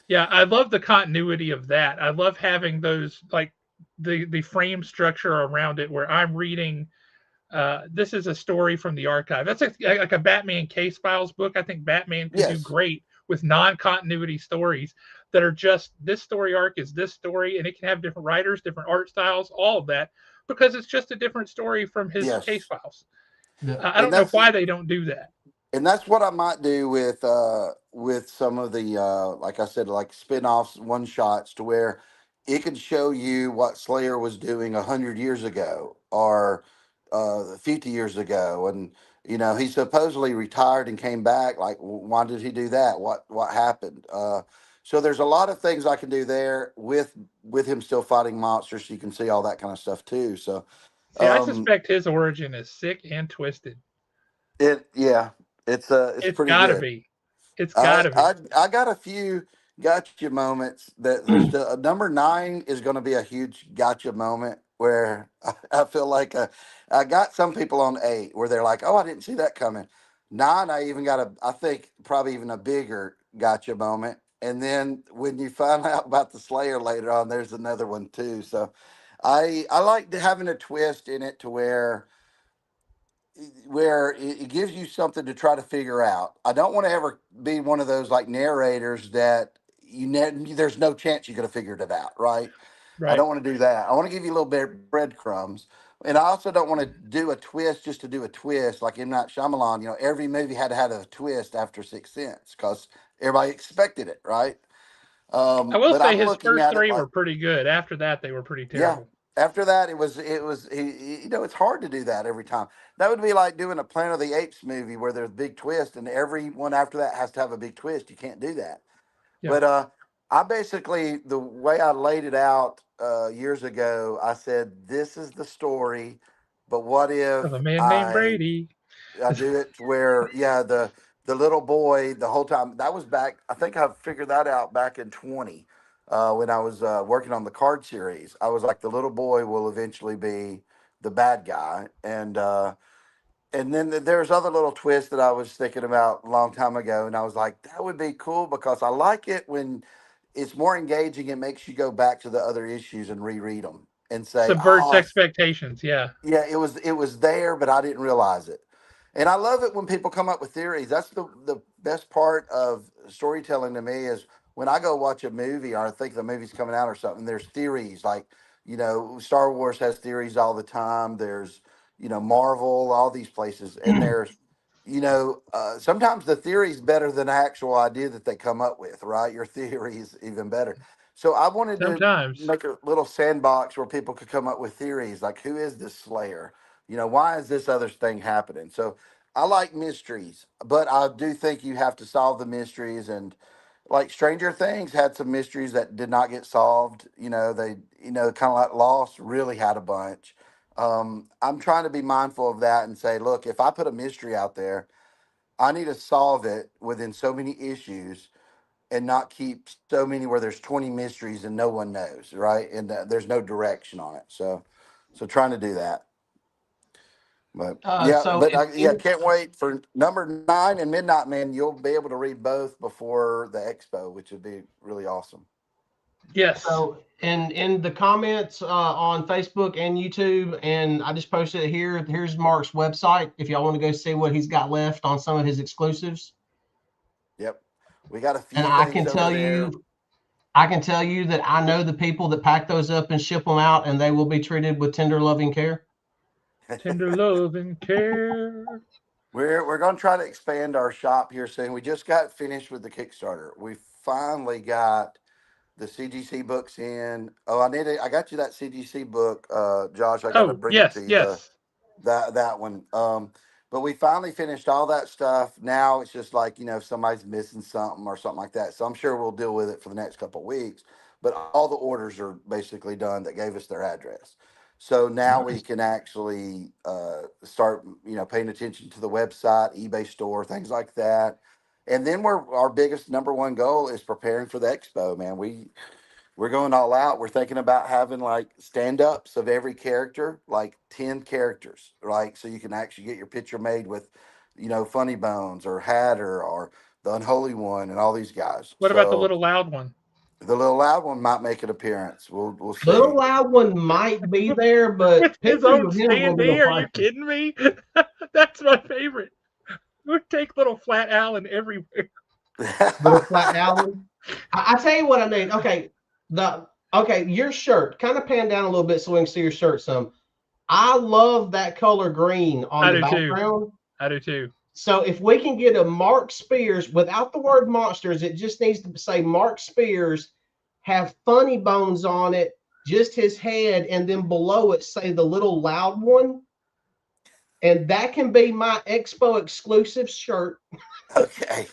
Yeah, I love the continuity of that. I love having those like the frame structure around it, where I'm reading this is a story from the archive. That's like a Batman Case Files book. I think Batman could do yes, great with non-continuity stories that are just this story arc is this story, and it can have different writers, different art styles, all of that, because it's just a different story from his Case yes, Files. Yeah. I and don't know that's why they don't do that. what I might do with some of the like I said, like spin-offs, one shots, to where it could show you what Slayer was doing 100 years ago or 50 years ago, and he supposedly retired and came back. Like, why did he do that? What happened? So there's a lot of things I can do there with him still fighting monsters. So you can see all that kind of stuff too. So See, I um, suspect his origin is sick and twisted. yeah, it's It's pretty gotta good. be. It's I gotta be. I I got a few gotcha moments that are still. Number 9 is going to be a huge gotcha moment where I feel like I got some people on 8 where they're like, "Oh, I didn't see that coming." 9, I even got I think probably even a bigger gotcha moment. And then when you find out about the Slayer later on, there's another one too. So I like having a twist in it to where it gives you something to try to figure out. I don't want to ever be one of those like narrators that there's no chance you could have figured it out, right? I Right. don't want to do that. I want to give you a little bit of breadcrumbs. And I also don't want to do a twist just to do a twist like M. Night Shyamalan. Every movie had to have a twist after Sixth Sense because everybody expected it, right? I will But say I'm his looking first at it three like, were pretty good. After that, they were pretty yeah. terrible. After that, it's hard to do that every time. That would be like doing a Planet of the Apes movie where there's a big twist, and every one after that has to have a big twist. You can't do that. Yeah. But I basically, the way I laid it out years ago, I said, this is the story, but what if Of a man named I Brady. I do it to where, yeah, the little boy the whole time. That was back. I think I figured that out back in 20 when I was working on the card series. I was like, the little boy will eventually be the bad guy, and then there's other little twists that I was thinking about a long time ago, and I was like, that would be cool because I like it when it's more engaging. It makes you go back to the other issues and reread them and say, Subverts oh, expectations. Yeah. yeah, it was there, but I didn't realize it. And I love it when people come up with theories. That's the best part of storytelling to me is when I go watch a movie or I think the movie's coming out or something, there's theories like, Star Wars has theories all the time. There's, Marvel, all these places. And there's, sometimes the theory is better than the actual idea that they come up with, right? Your theory is even better. So I wanted to Sometimes. make a little sandbox where people could come up with theories like, who is this Slayer? Why is this other thing happening? So I like mysteries, but I do think you have to solve the mysteries. And like Stranger Things had some mysteries that did not get solved. Kind of like Lost really had a bunch. I'm trying to be mindful of that and say, look, if I put a mystery out there, I need to solve it within so many issues and not keep so many where there's 20 mysteries and no one knows, right? And there's no direction on it. So trying to do that. But yeah, So but can't wait for number 9 and Midnight Man. You'll be able to read both before the expo, which would be really awesome. Yes. So in the comments on Facebook and YouTube, and I just posted it here. Here's Mark's website if y'all want to go see what he's got left on some of his exclusives. Yep, we got a And few things over there. I can tell you that I know the people that pack those up and ship them out, and they will be treated with tender, loving care. Tender love and care. We're going to try to expand our shop here soon. We just got finished with the Kickstarter. We finally got the CGC books in. Oh, I got you that CGC book, Josh. I got to Oh, bring it to yes, you. yes. That one. But we finally finished all that stuff. Now it's just like, if somebody's missing something or something like that. So I'm sure we'll deal with it for the next couple of weeks. But all the orders are basically done that gave us their address. So now we Nice. can actually start, paying attention to the website, eBay store, things like that. And then our biggest number one goal is preparing for the expo, man. We're going all out. We're thinking about having like stand-ups of every character, like 10 characters, right? So you can actually get your picture made with, Funny Bones or Hatter or the Unholy One and all these guys. What about the So little loud one? the little loud one might make an appearance. We'll Little see. Loud One might be there, but With his pictures own of him will be a standee? Are you pricey. kidding me? That's my favorite. We take little Flat Alan everywhere. Little Flat Alan. I tell you what I need. Okay, your shirt. Kind of pan down a little bit so we can see your shirt some. I love that color green on I the do too. background. I do too. So if we can get a Mark Spears without the word monsters, it just needs to say Mark Spears, have Funny Bones on it, just his head, and then below it say the Little Loud One. And that can be my Expo exclusive shirt. Okay.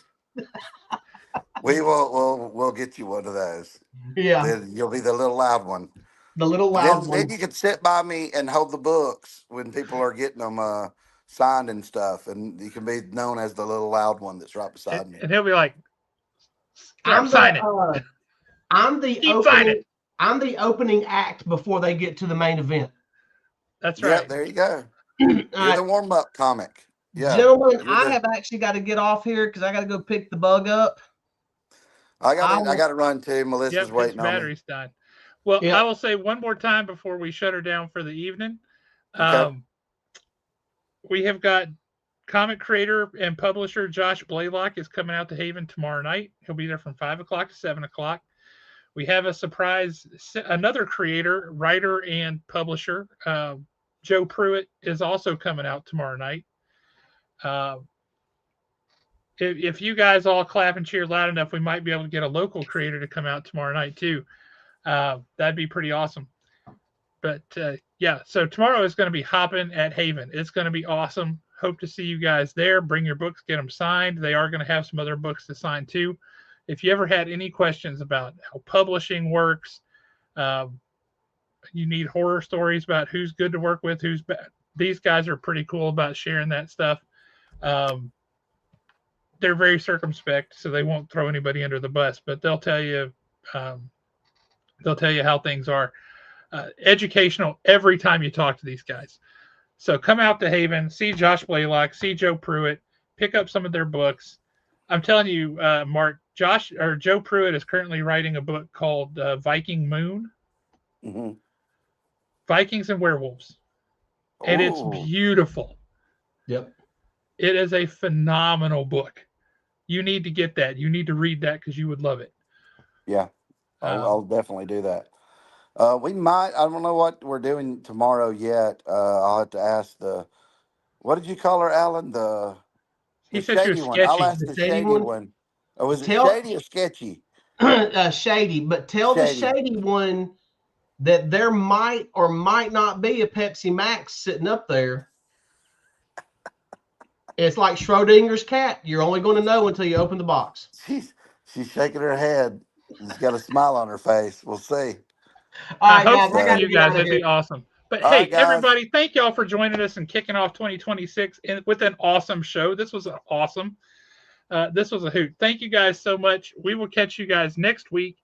We'll get you one of those. Yeah, Then you'll be the little loud one. the Little Then Loud then One. you can sit by me and hold the books when people are getting them signed and stuff, and you can be known as the little loud one that's right And, beside me. and he'll be like, I'm sign it. I'm the Keep signing. I'm the opening act before they get to the main event. That's Yeah, right. there you go. All You're right, the warm up comic. Yeah, gentlemen, you're I the. have actually got to get off here because I got to go pick the bug up. I I got to will, run too. Melissa's Yep, his waiting on me. battery's done. Well, Yeah. I will say one more time before we shut her down for the evening. Okay. We have got comic creator and publisher Josh Blaylock is coming out to Haven tomorrow night. He'll be there from 5 o'clock to 7 o'clock. We have a surprise, another creator, writer, and publisher. Joe Pruitt is also coming out tomorrow night. If you guys all clap and cheer loud enough, we might be able to get a local creator to come out tomorrow night too. That'd be pretty awesome. But yeah, so tomorrow is going to be hopping at Haven. It's going to be awesome. Hope to see you guys there. Bring your books, get them signed. They are going to have some other books to sign too. If you ever had any questions about how publishing works, you need horror stories about who's good to work with, who's bad. These guys are pretty cool about sharing that stuff. They're very circumspect, so they won't throw anybody under the bus, but they'll tell you how things are. Educational every time you talk to these guys. So come out to Haven, see Josh Blaylock, see Joe Pruitt, pick up some of their books. I'm telling you, Mark, Joe Pruitt is currently writing a book called Viking Moon. Mm-hmm. Vikings and Werewolves. And it's beautiful. Yep. It is a phenomenal book. You need to get that. You need to read that because you would love it. Yeah, I'll definitely do that. We might. I don't know what we're doing tomorrow yet. I'll have to ask what did you call her, Alan? He The said she was shady one. sketchy. I'll ask the shady one. Oh, was it shady or sketchy? Shady, but tell the shady one that there might or might not be a Pepsi Max sitting up there. It's like Schrodinger's cat. You're only going to know until you open the box. She's shaking her head. She's got a smile on her face. We'll see. All right, I hope guys, to I got see to you get guys. out of That'd here. be awesome. But All hey, right, guys. everybody, thank y'all for joining us and kicking off 2026 with an awesome show. This was awesome. This was a hoot. Thank you guys so much. We will catch you guys next week,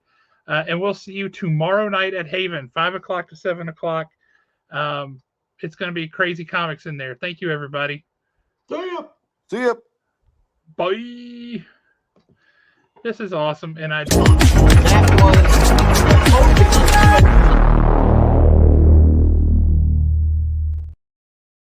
and we'll see you tomorrow night at Haven, 5 o'clock to 7 o'clock. It's going to be crazy comics in there. Thank you, everybody. See ya. See ya. Bye. This is awesome, and That was